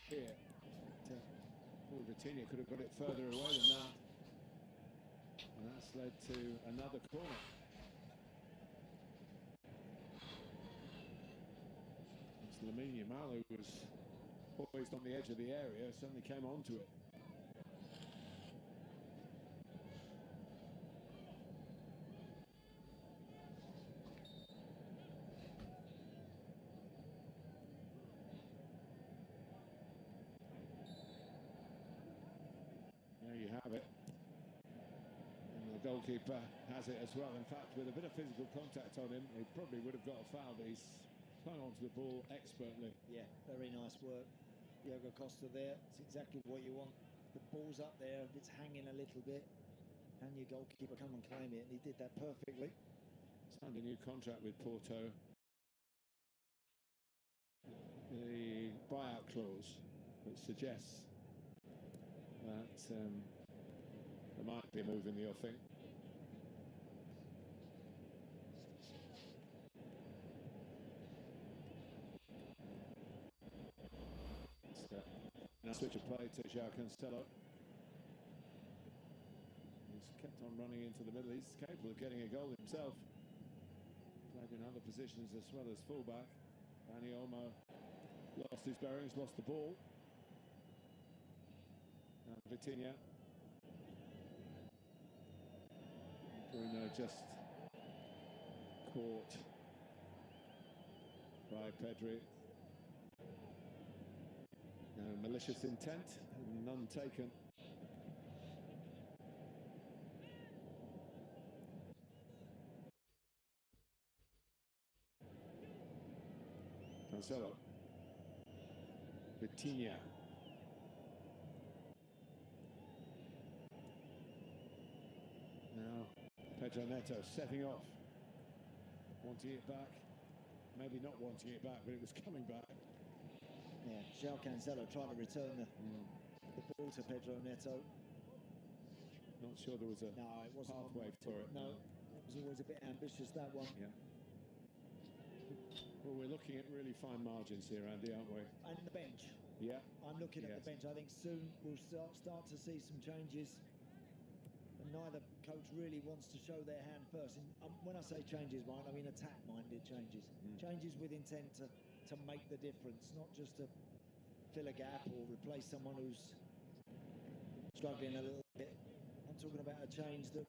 Here. Paul Vitinha could have got it further away than that. And that's led to another corner. It's Lamine Yamal, who was poised on the edge of the area, suddenly came onto it. There you have it. And the goalkeeper has it as well. In fact, with a bit of physical contact on him, he probably would have got a foul, but he's clung onto the ball expertly. Yeah, very nice work. Diogo Costa there. It's exactly what you want. The ball's up there, if it's hanging a little bit, and your goalkeeper come and claim it, and he did that perfectly. Signed a new contract with Porto. The buyout clause, which suggests that there might be a move in the offing. Now switch of play to João Cancelo. He's kept on running into the middle. He's capable of getting a goal himself. Played in other positions as well as fullback. Dani Olmo lost his bearings, lost the ball. And Vitinha. Bruno just caught by Pedri. No malicious intent, none taken. Cancelo. Vitinha. Now Pedro Neto setting off, wanting it back, maybe not wanting it back, but it was coming back. Yeah, João Cancelo trying to return the ball to Pedro Neto. Not sure there was a it wasn't pathway for it. No, it was always a bit ambitious, that one. Yeah. Well, we're looking at really fine margins here, Andy, aren't we? And the bench. Yeah. I'm looking at the bench. I think soon we'll start to see some changes. And neither coach really wants to show their hand first. And when I say changes, Mike, I mean attack-minded changes. Changes with intent to make the difference, not just to fill a gap or replace someone who's struggling a little bit. I'm talking about a change that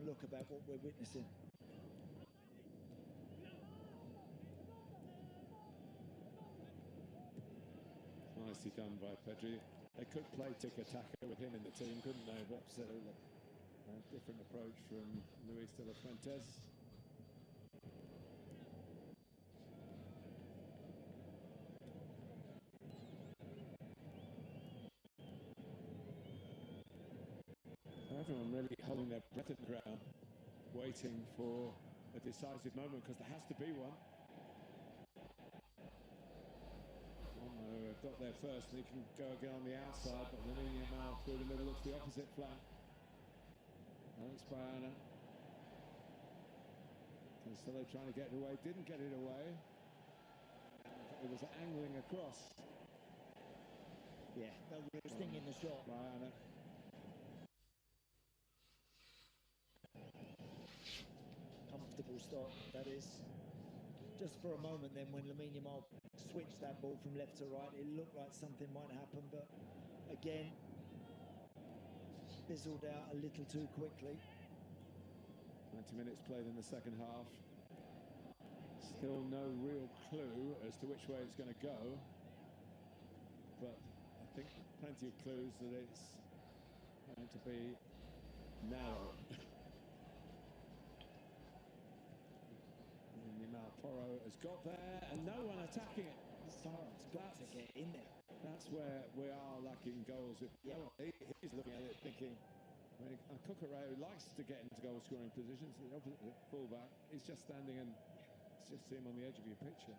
look about what we're witnessing. Nicely done by Pedri. They could play tiki-taka with him in the team, couldn't they? But absolutely. A different approach from Luis de la Fuentes. Everyone really holding their breath at the ground, waiting for a decisive moment, because there has to be one. Got there first, and he can go again on the outside, but Lamine Yamal through the middle, looks the opposite flank. That's Bayana. Cancelo trying to get it away, didn't get it away. It was angling across. Yeah, no real sting in the shot. Bayana. Comfortable start, that is. Just for a moment then, when Lamine Yamal switched that ball from left to right, it looked like something might happen, but again, fizzled out a little too quickly. 20 minutes played in the second half. Still no real clue as to which way it's going to go. But I think plenty of clues that it's going to be narrow. Poro has got there and no one attacking it. Someone's got to get in there. That's where we are lacking goals. He's looking at it thinking, Cucurella likes to get into goal scoring positions. The opposite fullback is just standing and just see him on the edge of your picture.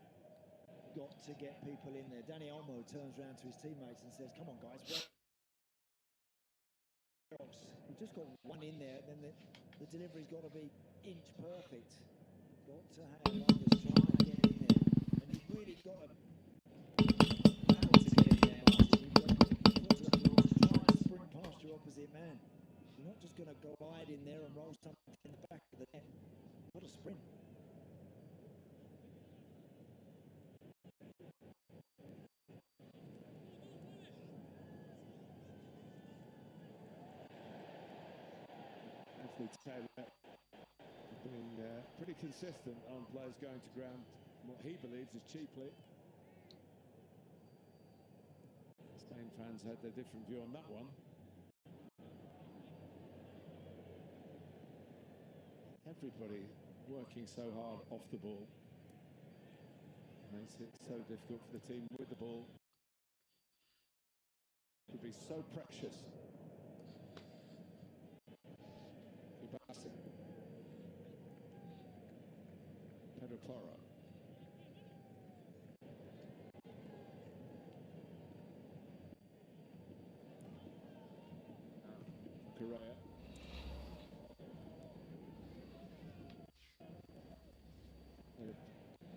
Got to get people in there. Danny Olmo turns around to his teammates and says, come on guys, we've just got one in there, then the delivery's got to be inch perfect. Got to have runners trying to get in there, and you've really got to battle to get in there, Martin. You've got to try and sprint past your opposite man. You're not just going to go wide in there and roll something in the back of the net. You've got to sprint. Anthony Taylor being pretty consistent on players going to ground what he believes is cheaply. Spain fans had their different view on that one. Everybody working so hard off the ball makes it so difficult for the team with the ball. It would be so precious. Pedro Poro. Correa.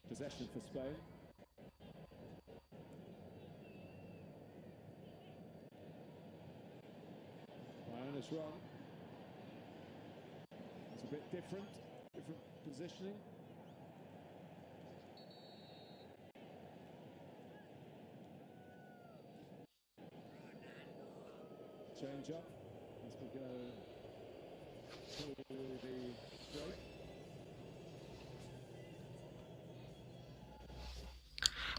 Possession for Spain. Iona's wrong. It's a bit different positioning. Change up as we go to the break.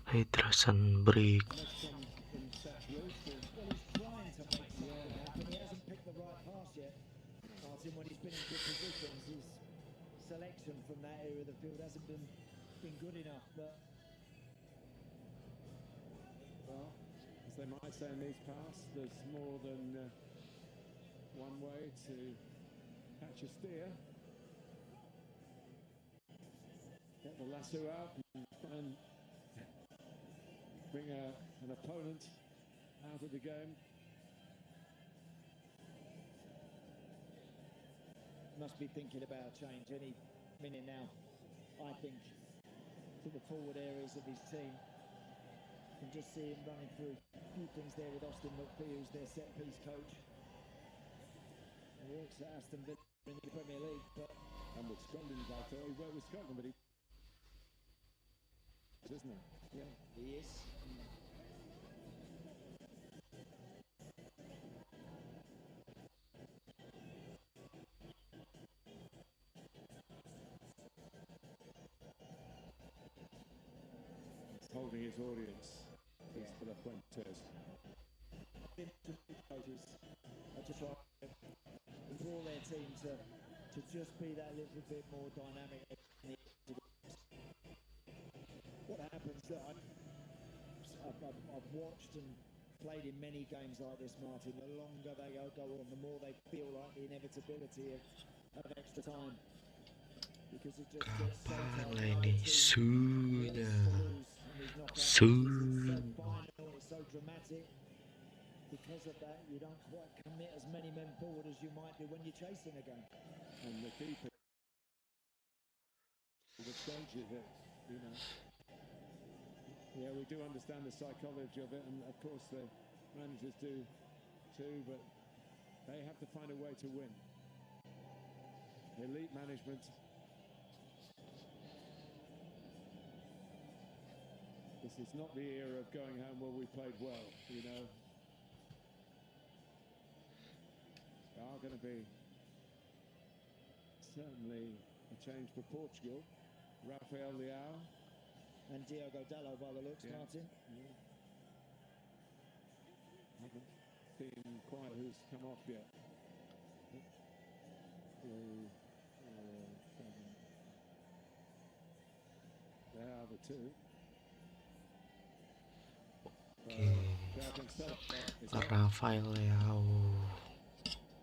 Hydration break. Well, he's trying to make something happen. He hasn't picked the right pass yet. Martin, when he's been in good positions, his selection from that area of the field hasn't been good enough. But well, as they might say in these paths, there's more than one way to catch a steer. Get the lasso out and bring an opponent out of the game. must be thinking about change any minute now, I think, to the forward areas of his team. You can just see him running through a few things there with Austin McPhee, who's their set-piece coach. He works at Aston Villa in the Premier League, but... And with Scotland, I thought he worked with Scotland, but he... Isn't he? Yeah, he is. Holding his audience, these for the Fuentes. Coaches are just trying to draw their team to just be that little bit more dynamic. What happens that I've watched and played in many games like this, Martin, the longer they go on, the more they feel like the inevitability of extra time. Because it just gets so tight. It's so dramatic. Because of that, you don't quite commit as many men forward as you might do when you're chasing a game. And the keeper, the changes it, you know. Yeah, we do understand the psychology of it, and of course the managers do too, but they have to find a way to win. Elite management. This is not the era of going home where we played well, you know. going to be certainly a change for Portugal. Rafael Leao and Diogo Dalot by the looks, Martin. Yeah. Haven't seen quite who's come off yet. 3, 4, 7. They are the two. Oke, Rafael Leao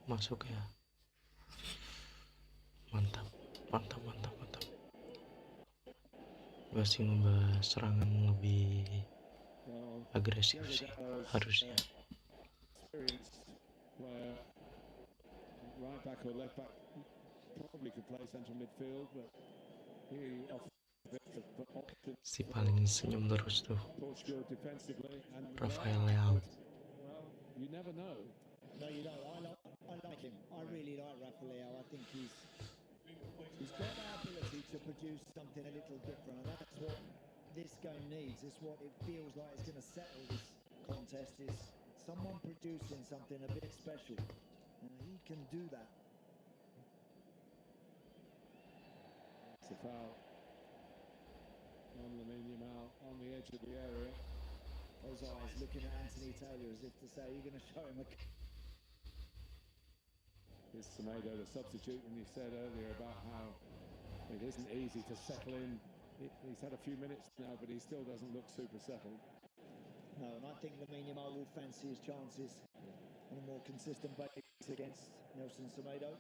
masuk ya. Mantap, mantap, mantap, mantap. Masih membahas serangan lebih agresif sih harusnya. Right back or left back, probably could play central midfield, but he si paling senyum terus tuh Rafael Leao. Well, you never know. No, you don't. I like him. I really like Rafael Leao. I think he's got that ability to produce something a little different, and that's what this game needs. It's what it feels like it's going to settle this contest, is someone producing something a bit special. He can do that. It's a foul on Lamine on the edge of the area. Those eyes looking at Anthony Taylor as if to say, you're going to show him a... Here's Semedo, the substitute, and he said earlier about how it isn't easy to settle in. He's had a few minutes now, but he still doesn't look super settled. No, and I think Lamine will fancy his chances on a more consistent basis against Nelson Semedo.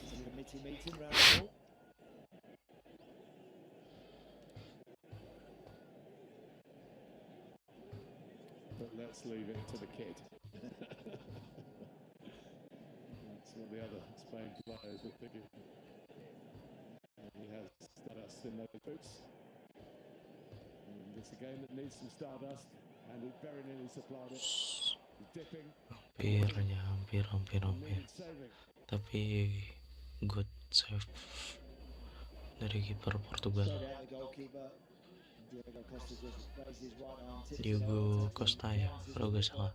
It's a committee meeting round the ball. But let's leave it to the kid. That's what the other Spain players were thinking. He has stardust in those boots. And it's a game that needs some stardust, and he very nearly supplied it. He's dipping. Hampir. Tapi good save dari kiper Portugal. Diogo Costa ya, kalau gak salah.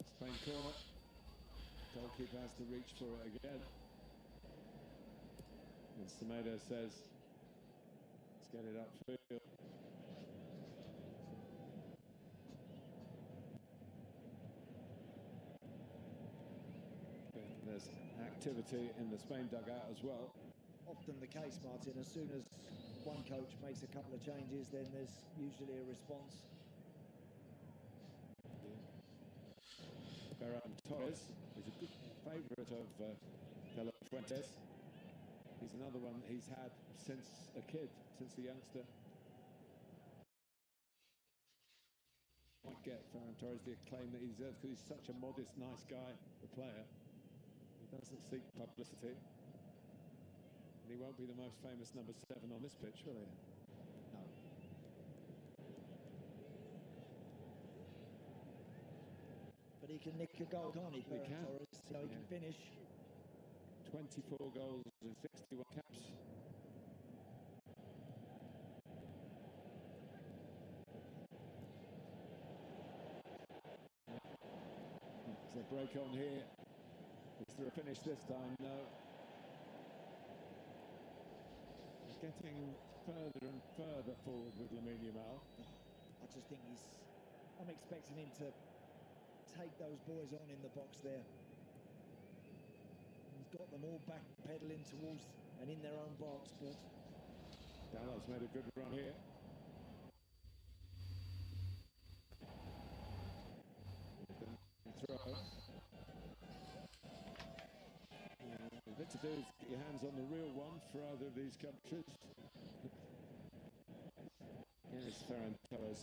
Spain corner. Goalkeeper has to reach for it again. And Semedo says, let's get it upfield. There's activity in the Spain dugout as well. Often the case, Martin, as soon as one coach makes a couple of changes, then there's usually a response. Ferran Torres is a good favourite of De La Fuentes. He's another one that he's had since a kid, since a youngster. Might get Ferran Torres the acclaim that he deserves because he's such a modest, nice guy, the player. He doesn't seek publicity. And he won't be the most famous number 7 on this pitch, will he? No. But he can nick a goal, can't he? He can. Torres, so he can finish. 24 goals and 61 caps. Is there a break on here? Is there a finish this time? No. He's getting further and further forward with Lamine Yamal. I just think I'm expecting him to take those boys on in the box there. He's got them all back pedaling towards and in their own box, but Dalot's made a good run here. Throw. The bit to do is get your hands on the real one for either of these countries. Here's Ferran Torres.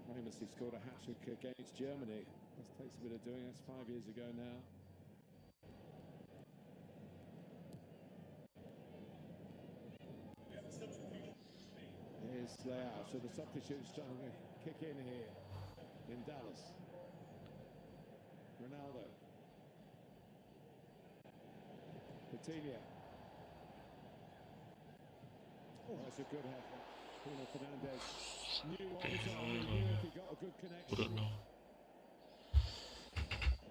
Famously scored a hat-trick against Germany. This takes a bit of doing. That's 5 years ago now. Here's Leao. So the substitute's trying to kick in here in Dallas. Coutinho. Oh, that's a good effort. Bruno Fernandes knew what was on. He knew if he got a good connection.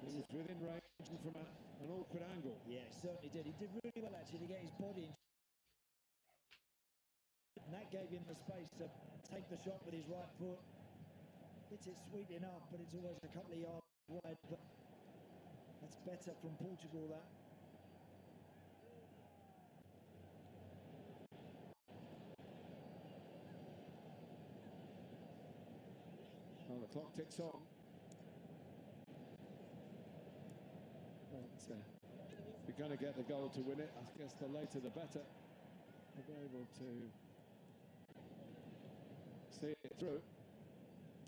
He was within range and from an awkward angle. Yeah, he certainly did. He did really well actually to get his body in. And that gave him the space to take the shot with his right foot. Hits it sweet enough, but it's always a couple of yards wide. But that's better from Portugal, that. Well, the clock ticks on. But, if you're going to get the goal to win it, I guess the later the better. We'll be able to see it through.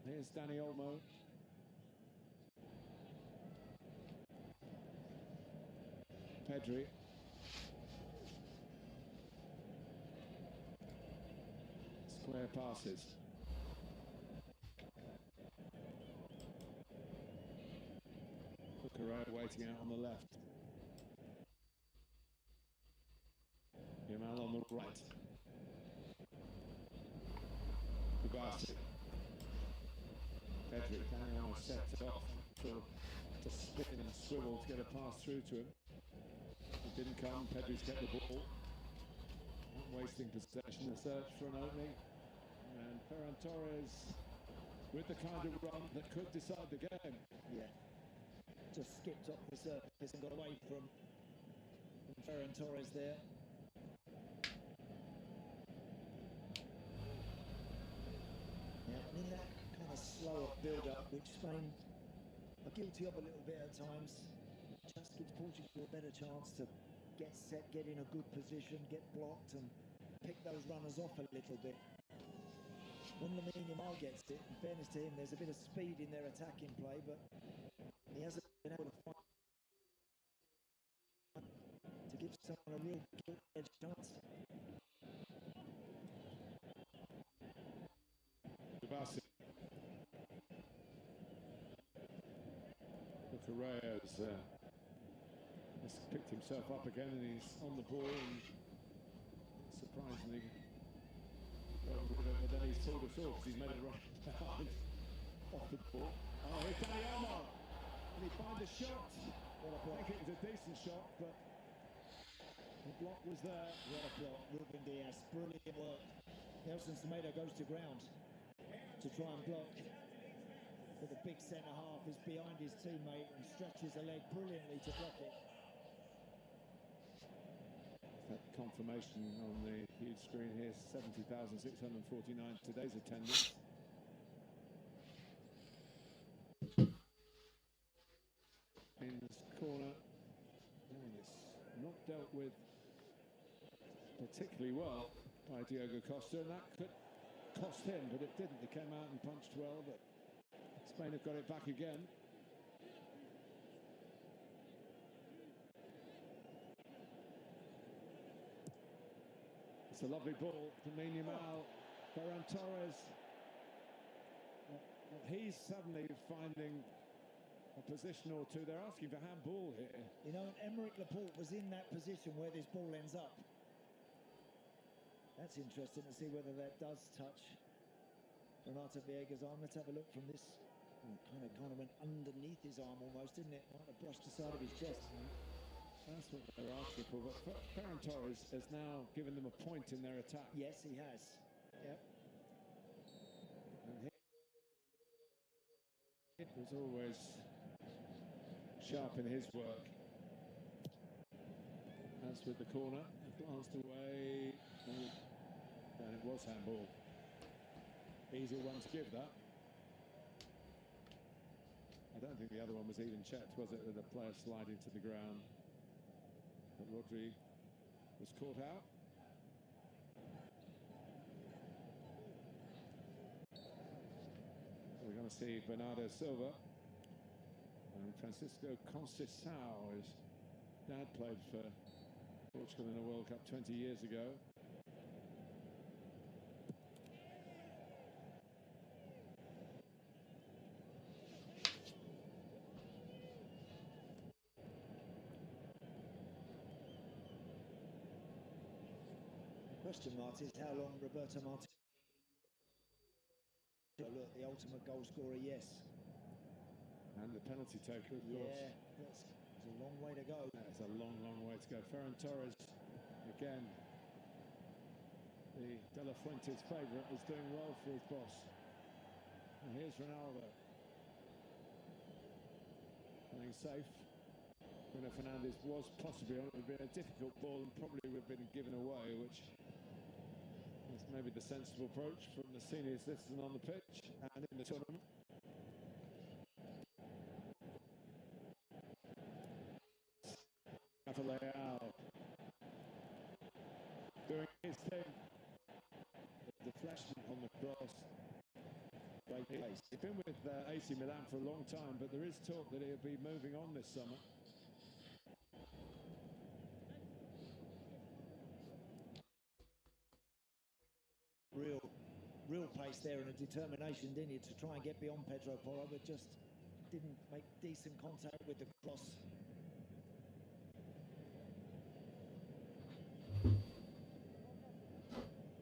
Here's Danny Olmo. Pedri. Square passes. Correa waiting out on the left. Yamal on the right. Kubasi. Pedri carrying on a set off to spin and swivel to get a pass through to him. It didn't come. Pedri's kept the ball. Not wasting possession. The search for an opening. And Ferran Torres with the kind of run that could decide the game. Yeah. Just skipped off the surface and got away from Ferran Torres there. Yeah, and in that kind of slower build-up, which Spain are guilty of a little bit at times, just gives Portugal a better chance to get set, get in a good position, get blocked and pick those runners off a little bit. When Lamine Yamal gets it, in fairness to him, there's a bit of speed in their attacking play, but he hasn't been able to find to give someone a real gilt-edged chance. Kubasi. Correa's has picked himself up again and he's on the ball and surprisingly but then he's pulled us off because he's made a run behind off the ball. Oh, here's Danny Olmo. Can he find the shot? I think it was a decent shot, but the block was there. What a block, Ruben Diaz, brilliant work. Nelson Semedo goes to ground to try and block. But the big centre-half is behind his teammate and stretches a leg brilliantly to block it. That confirmation on the huge screen here, 70,649 today's attendance. Spain's corner, and it's not dealt with particularly well by Diogo Costa, and that could cost him, but it didn't. He came out and punched well, but Spain have got it back again. It's a lovely ball to Lamine Yamal. Ferran Torres. He's suddenly finding a position or two. They're asking for handball here. You know, Emerick Laporte was in that position where this ball ends up. That's interesting to see whether that does touch Renato Viega's arm. Let's have a look from this. Oh, it kind of went underneath his arm almost, didn't it? Might have brushed the side of his chest. That's what they're asking for. But Ferran Torres has now given them a point in their attack. Yes, he has. Yep. And it was always sharp in his work. As with the corner, it glanced away, and it was handball. Easy one to give that. I don't think the other one was even checked, was it, with the player sliding to the ground? But Rodri was caught out. We're going to see Bernardo Silva and Francisco Conceição. His dad played for Portugal in the World Cup 20 years ago. Question, Martin, is how long Roberto Martin... Look, the ultimate goal scorer, yes. And the penalty taker, of course. Yeah, that's a long way to go. That's a long, long way to go. Ferran Torres, again, the De La Fuente's favourite, is doing well for his boss. And here's Ronaldo. Playing safe. Bruno Fernandes was possibly on. It would have been a difficult ball and probably would have been given away, which is maybe the sensible approach from the senior citizen on the pitch and in the tournament. Leao doing his thing. The deflection on the cross. Great pace. He's been with AC Milan for a long time, but there is talk that he'll be moving on this summer. Real pace there and a determination, didn't you, to try and get beyond Pedro Porro, but just didn't make decent contact with the cross.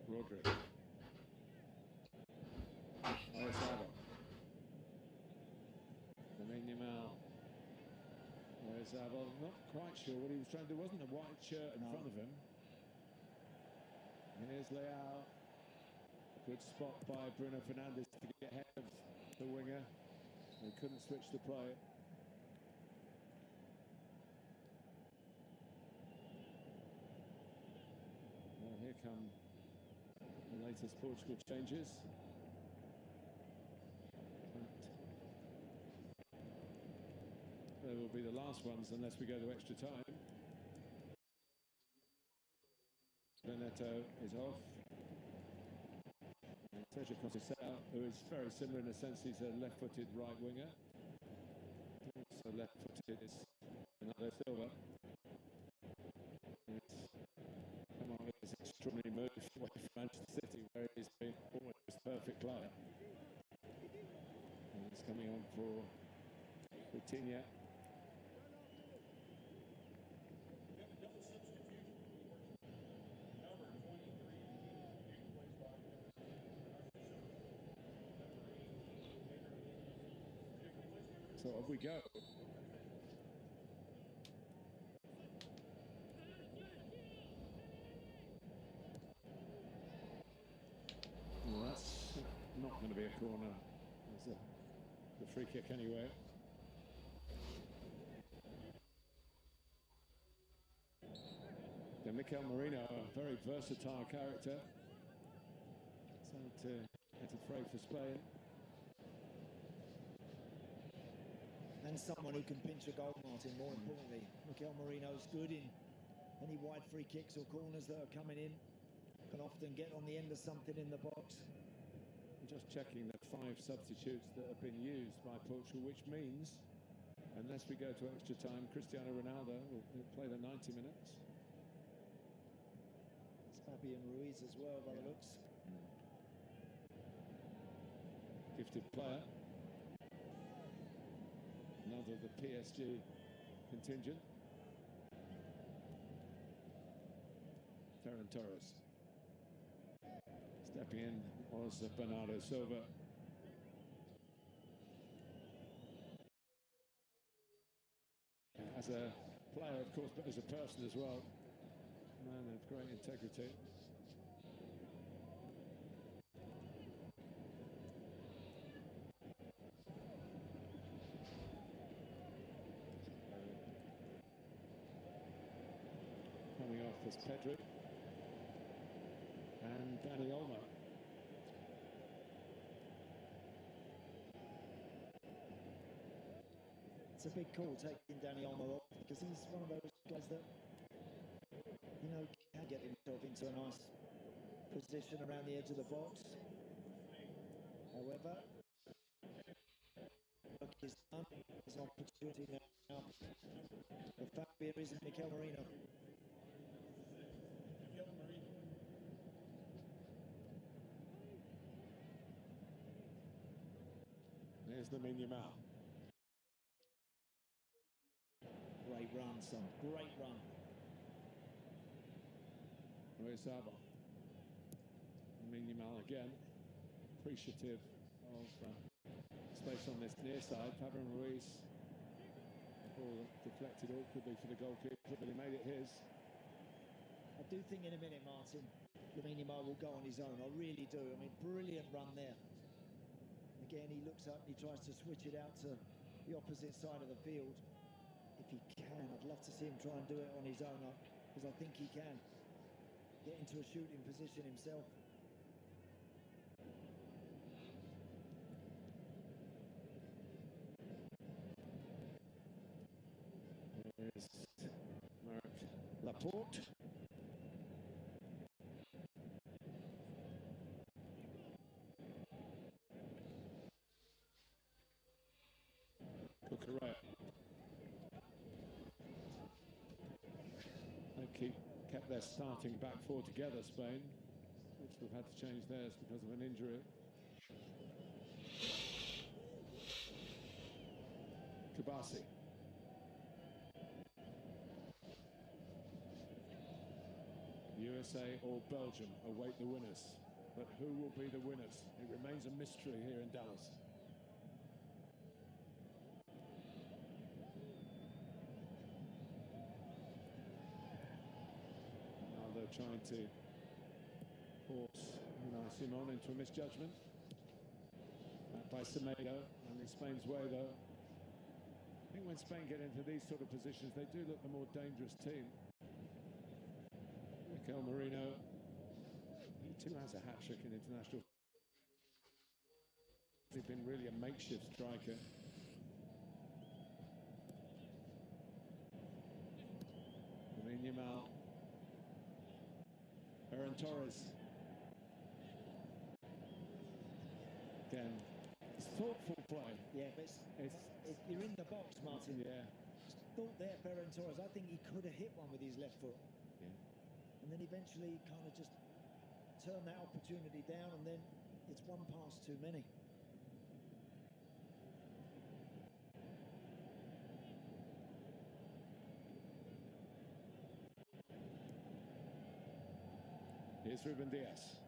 Rodri. Oyarzabal. Yamal. Oyarzabal, not quite sure what he was trying to do. Wasn't a white shirt in front of him. Here's Leao. Good spot by Bruno Fernandes to get ahead of the winger. They couldn't switch the play. Well, here come the latest Portugal changes. They will be the last ones unless we go to extra time. Neto is off. Sergio Conceição, who is very similar in a sense, he's a left-footed right winger. Also left-footed is Bernardo Silva. Come on, it's an extraordinary move away from Manchester City, where he's been almost a perfect player. And it's coming on for Coutinho. So off we go. Well, that's not going to be a corner. It's the free kick anyway. Then Mikel Merino, a very versatile character. So it's a fray for Spain. And someone who can pinch a goal, Martin, more importantly. Mikel Merino's good in any wide free kicks or corners that are coming in. Can often get on the end of something in the box. I'm just checking the 5 substitutes that have been used by Portugal, which means, unless we go to extra time, Cristiano Ronaldo will play the 90 minutes. It's Fabian Ruiz as well, by the looks. Gifted player. Another of the PSG contingent. Ferran Torres. Stepping in was Bernardo Silva. As a player, of course, but as a person as well. Man of great integrity. Coming off is Pedro and Dani Olmo. It's a big call taking Dani Olmo off because he's one of those guys that, you know, can get himself into a nice position around the edge of the box. However, look, he's done his opportunity now. The fact here is Mikel Merino. There's Yamal. Great run, son. Great run. Oyarzabal. Yamal again, appreciative of space on this near side. Fabian Ruiz, the ball deflected awkwardly for the goalkeeper, but he made it his. I do think in a minute, Martin, Lamine Yamal will go on his own. I really do. I mean, brilliant run there. Again, he looks up and he tries to switch it out to the opposite side of the field. If he can, I'd love to see him try and do it on his own, because I think he can get into a shooting position himself. There's Laporte. Cucurella. They kept their starting back four together, Spain, which we've had to change theirs because of an injury. Kabasi. USA or Belgium await the winners, but who will be the winners? It remains a mystery here in Dallas. Now they're trying to force Unai Simon into a misjudgment. Back by Semedo, only Spain's way though. I think when Spain get into these sort of positions, they do look the more dangerous team. Mikel Merino, he too has a hat-trick in international. He's been really a makeshift striker. Lamine Yamal. Ferran Torres. Again, it's thoughtful play. Yeah, but you're in the box, Martin. Yeah. Thought there, Ferran Torres. I think he could have hit one with his left foot. Yeah. And then eventually kind of just turned that opportunity down, and then it's one pass too many. Here's Ruben Diaz.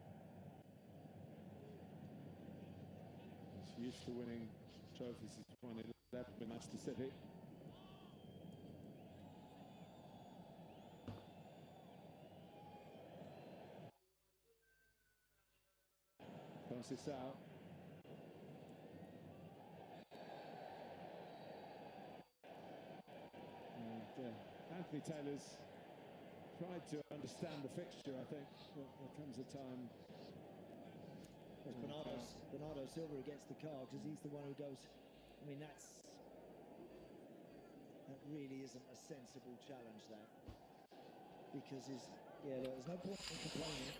He's used to winning trophies. He's won 11 with Manchester City. Passes out. And Anthony Taylor's tried to understand the fixture, I think. But there comes a time. Bernardo Silva against the car, because he's the one who goes. I mean, that really isn't a sensible challenge, that. Because there's no point in complaining.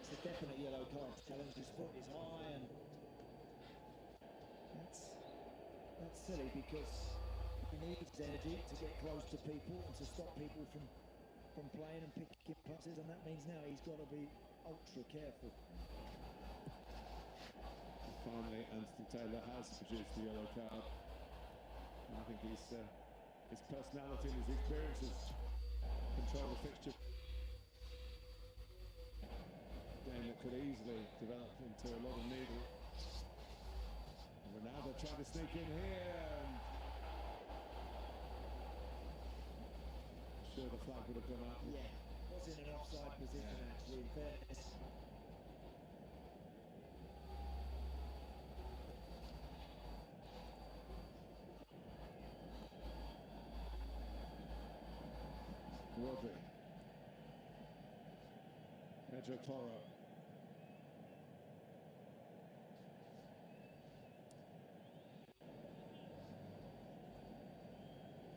It's a definite yellow card challenge. His foot is high, and that's silly, because he needs energy to get close to people and to stop people from playing and picking passes, and that means now he's got to be ultra careful. Finally, Anthony Taylor has produced the yellow card. And I think his personality and his experiences control the fixture. Game that could easily develop into a lot of needle. Ronaldo trying to sneak in here. I'm sure the flag would have gone up. Yeah, was in an offside position actually, in fairness. Rodri. Pedro Porro.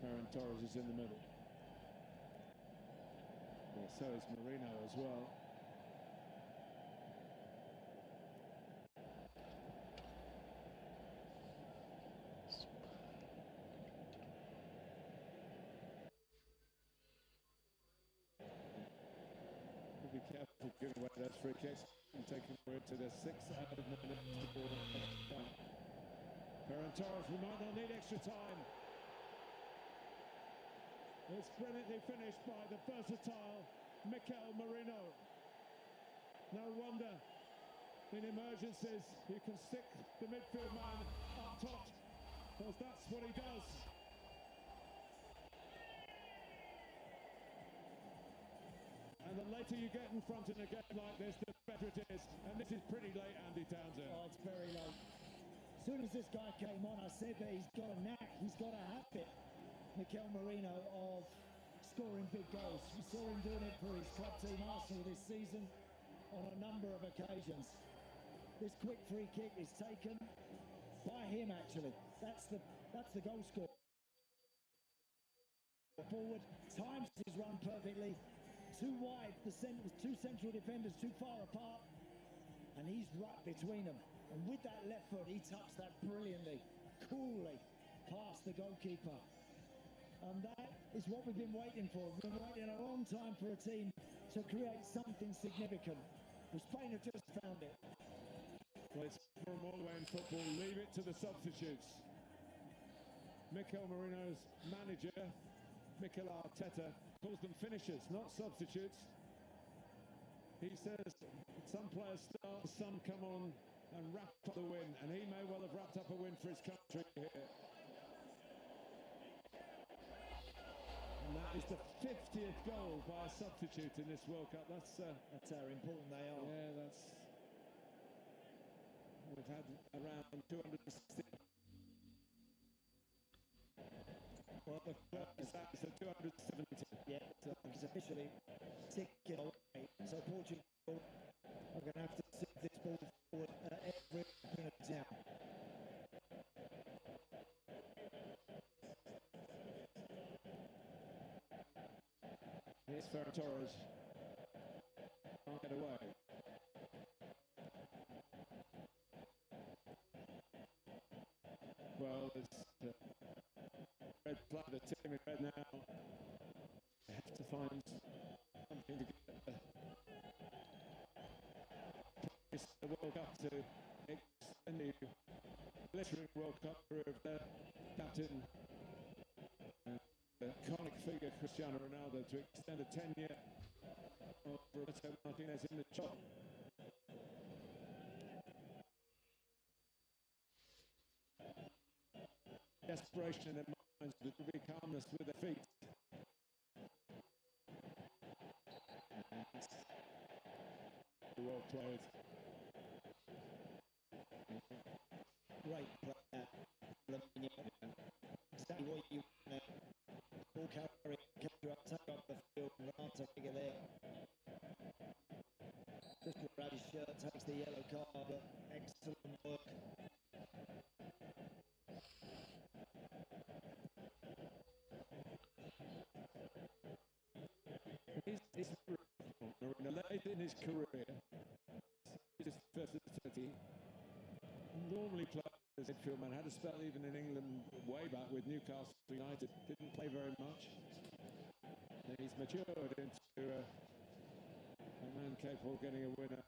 Ferran Torres is in the middle. Well, so is Marino as well. Be careful giving away those free kicks and taking it to the 6th minute. Ferran Torres, we might not need extra time. It's brilliantly finished by the versatile Mikel Merino. No wonder in emergencies. You can stick the midfield man up top, because that's what he does. And the later you get in front in a game like this, the better it is. And this is pretty late, Andy Townsend. Oh, it's very late. As soon as this guy came on, I said that he's got a knack, he's got a habit, Mikel Merino, of scoring big goals. We saw him doing it for his club team Arsenal this season on a number of occasions. This quick free kick is taken by him, actually. That's the goal scorer. Forward, times his run perfectly. Too wide, two central defenders too far apart, and he's right between them. And with that left foot, he touched that brilliantly, coolly, past the goalkeeper. And that is what we've been waiting for. We've been waiting a long time for a team to create something significant. Well, Spain have just found it. Well, it's more and more the way in football. Leave it to the substitutes. Mikel Merino's manager, Mikel Arteta, calls them finishers, not substitutes. He says some players start, some come on and wrap up the win, and he may well have wrapped up a win for his country here. And that is the 50th goal by a substitute in this World Cup. That's how important they are. Yeah, we've had around 260. Well, the clock is at 270. Yeah, so it's officially ticking away. So Portugal are going to have to sit this ball forward at every opening of town. Here's Ferran Torres. Can't get away. Well, it's red flag, the team in red now. They have to find something to get the World Cup to extend the glittering World Cup career of their captain, the iconic figure Cristiano Ronaldo, to extend a 10-year of Roberto Martinez in the top. Desperation in their minds, but to be calmness with their feet. Well played. Great player, Lamine. Exactly what you want. Ball carry, take up the field, Ronaldo figure there. Just grab his shirt, takes the yellow card, but excellent work. He's late in his career. He's first at 30. Normally played as midfield man. Had a spell even in England way back with Newcastle United. Didn't play very much. And he's matured into a man capable of getting a winner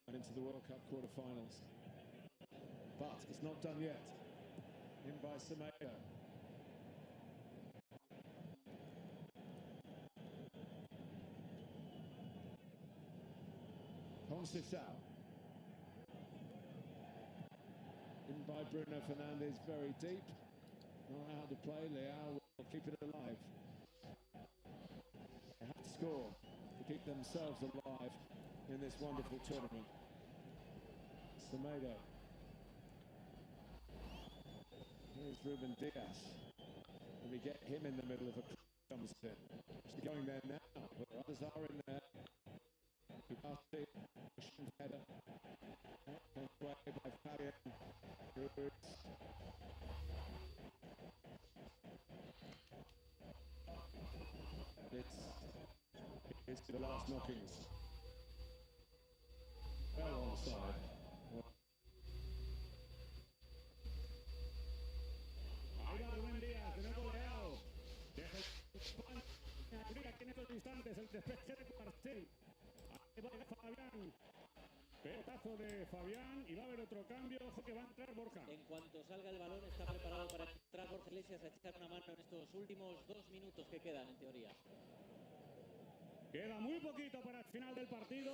and into the World Cup quarter-finals. But it's not done yet. In by Semedo. Conceição. In by Bruno Fernandes, very deep. Not how to play. Leao will keep it alive. They have to score to keep themselves alive in this wonderful tournament. Semedo. Here's Ruben Diaz. And we get him in the middle of a comes in. He's going there now, but others are in there. Ugarte, pushing header. Play by Fabian. Ruiz. It's the last knockings. Well onside. Ahí va Rubén Díaz, de nuevo Leao. Deja España, aplica aquí en estos instantes el despeje de Marcel. Ahí va Fabián. Pelotazo de Fabián y va a haber otro cambio. Ojo que va a entrar Borja. En cuanto salga el balón está preparado para entrar Borja Iglesias a echar una mano en estos últimos 2 minutos que quedan en teoría. Queda muy poquito para el final del partido.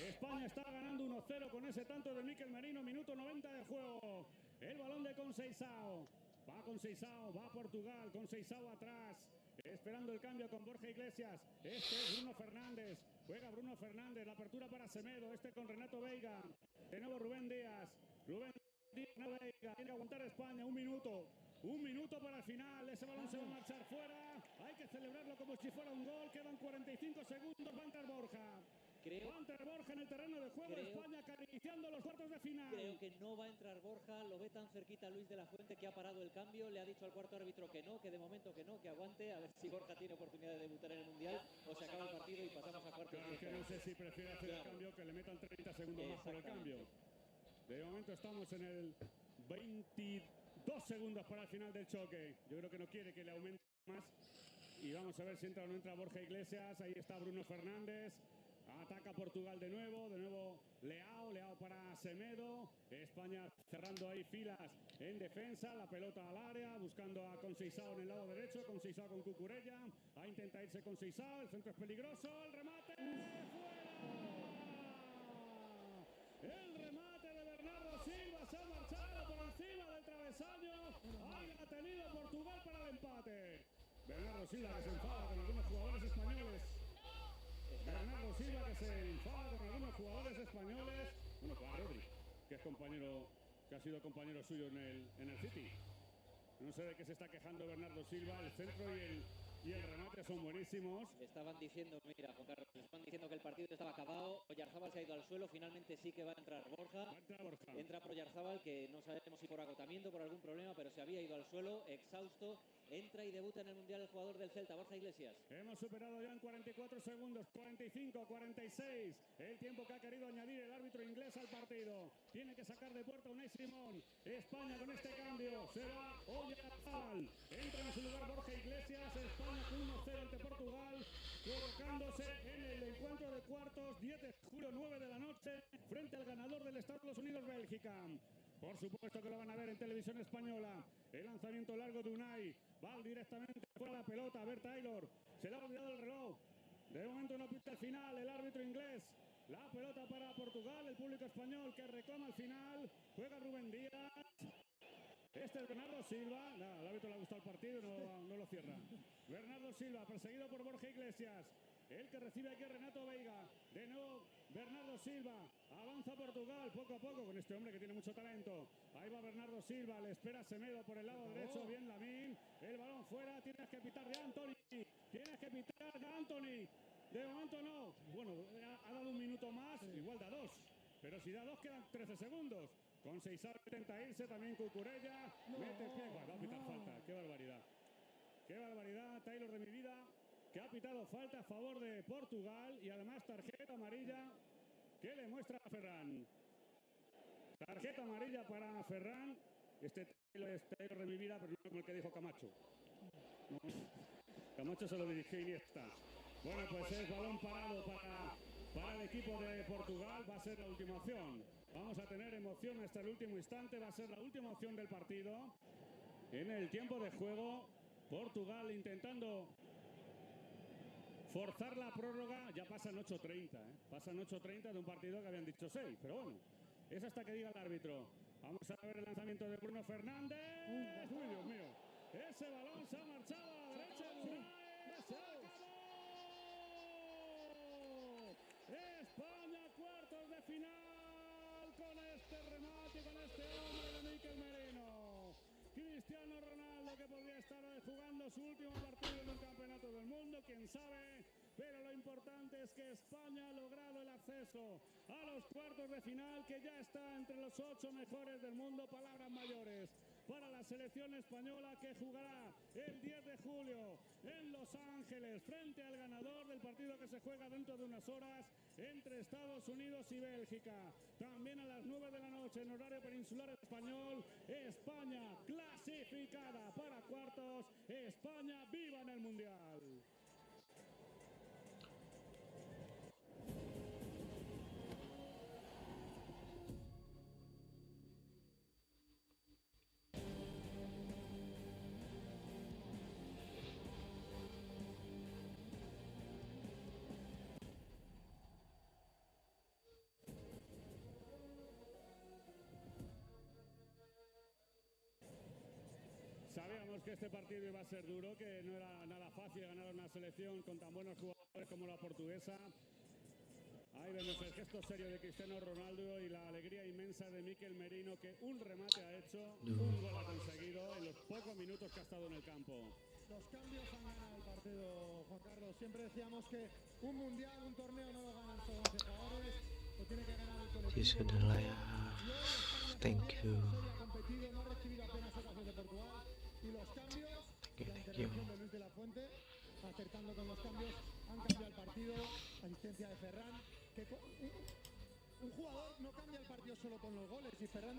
España está ganando 1-0 con ese tanto de Mikel Merino, minuto 90 de juego. El balón de Conceição. Va Conceição, va Portugal, Conceição atrás. Esperando el cambio con Borja Iglesias. Este es Bruno Fernández. Juega Bruno Fernández. La apertura para Semedo. Este con Renato Veiga. De nuevo Rubén Díaz. Rubén Díaz, Veiga. Tiene que aguantar España. Un minuto. Un minuto para el final. Ese balón se va a marchar fuera. Hay que celebrarlo como si fuera un gol. Quedan 45 segundos. Va a entrar Borja. Va a entrar Borja en el terreno de juego. España acariciando los cuartos de final. Creo que no va a entrar Borja. Lo ve tan cerquita Luis de la Fuente que ha parado el cambio. Le ha dicho al cuarto árbitro que no, que de momento que no, que aguante. A ver si Borja tiene oportunidad de debutar en el Mundial o se acaba el partido y pasamos a cuartos. Claro, que no sé si prefiere hacer el cambio, que le metan 30 segundos más por el cambio. De momento estamos en el 22 segundos para el final del choque. Yo creo que no quiere que le aumente más. Y vamos a ver si entra o no entra Borja Iglesias. Ahí está Bruno Fernández. Ataca Portugal de nuevo Leao para Semedo. España cerrando ahí filas en defensa. La pelota al área, buscando a Conceição en el lado derecho. Conceição con Cucurella. Ahí intenta irse Conceição. El centro es peligroso. El remate fuera. El remate de Bernardo Silva se ha marchado por encima del travesaño. Ahí ha tenido Portugal para el empate. Bernardo Silva que se enfada con algunos jugadores españoles. Bernardo Silva que se enfada con algunos jugadores españoles. Bueno, para Rodri, que es compañero, que ha sido compañero suyo en el City. No sé de qué se está quejando Bernardo Silva. El centro y el remate son buenísimos. Estaban diciendo, mira, Juan Carlos, estaban diciendo que el partido estaba acabado. Oyarzábal se ha ido al suelo. Finalmente sí que va a entrar Borja. Entra Oyarzábal, que no sabemos si por agotamiento, por algún problema, pero se había ido al suelo, exhausto. Entra y debuta en el Mundial el jugador del Celta, Borja Iglesias. Hemos superado ya en 44 segundos, 45, 46. El tiempo que ha querido añadir el árbitro inglés al partido. Tiene que sacar de puerta Unai Simón. España con este cambio. Se va Oyarzábal. Entra en su lugar Borja Iglesias. España con 1-0 ante Portugal. Colocándose en el encuentro de cuartos, 10 de julio, 9 de la noche, frente al ganador del Estados Unidos-Bélgica. Por supuesto que lo van a ver en televisión española. El lanzamiento largo de Unai. Va directamente fuera la pelota. A ver, Taylor. Se le ha olvidado el reloj. De momento no pita el final. El árbitro inglés. La pelota para Portugal. El público español que reclama el final. Juega Rubén Díaz. Este es Bernardo Silva. Nada, al árbitro le ha gustado el partido. No lo cierra. Bernardo Silva perseguido por Borja Iglesias. El que recibe aquí a Renato Veiga. De nuevo Bernardo Silva. Avanza Portugal poco a poco con este hombre que tiene mucho talento. Ahí va Bernardo Silva. Le espera Semedo por el lado derecho. Bien Lamín. El balón fuera. Tienes que pitar de Anthony. Tienes que pitar de Anthony. De momento no. Bueno, ha dado un minuto más. Igual da 2. Pero si da 2 quedan 13 segundos. Conceição intenta irse. También Cucurella. Mete el pie. Va a pitar falta. Qué barbaridad. Qué barbaridad. Taylor de mi vida, que ha pitado falta a favor de Portugal y además tarjeta amarilla que le muestra a Ferran. Tarjeta amarilla para Ferran. Este es Taylor de mi vida, pero no como el que dijo Camacho. No. Camacho se lo dirigió Iniesta. Bueno, pues es balón parado para el equipo de Portugal. Va a ser la última opción. Vamos a tener emoción hasta el último instante. Va a ser la última opción del partido. En el tiempo de juego, Portugal intentando forzar la prórroga. Ya pasan 8:30, Pasan 8:30 de un partido que habían dicho 6. Pero bueno, es hasta que diga el árbitro. Vamos a ver el lanzamiento de Bruno Fernández. Uy, Dios mío. Ese balón se ha marchado a la derecha. ¡Se acabó! España, cuartos de final. Con este remate, con este hombre de Mikel Merino. Cristiano Ronaldo, que podría estar jugando su último partido en un campeonato del mundo, quién sabe, pero lo importante es que España ha logrado el acceso a los cuartos de final, que ya está entre los 8 mejores del mundo. Palabras mayores para la selección española, que jugará el 10 de julio en Los Ángeles frente al ganador del partido que se juega dentro de unas horas entre Estados Unidos y Bélgica. También a las 9 de la noche en horario peninsular español, España clasificada para cuartos. España viva en el Mundial. Sabíamos que este partido iba a ser duro, que no era nada fácil ganar una selección con tan buenos jugadores como la portuguesa. Ahí vemos el gesto serio de Cristiano Ronaldo y la alegría inmensa de Mikel Merino, que un remate ha hecho, un gol ha conseguido en los pocos minutos que ha estado en el campo. Los cambios han ganado el partido, Juan Carlos. Siempre decíamos que un mundial, un torneo no lo ganan solo 11 jugadores, lo tiene que ganar el colectivo. This is the layer. Thank you. Ha competido, no ha recibido apenas ocasiones de Portugal. Y los cambios, la intervención de Luis de la Fuente, acertando con los cambios, han cambiado el partido. Asistencia de Ferran. Un jugador no cambia el partido solo con los goles. Y Ferran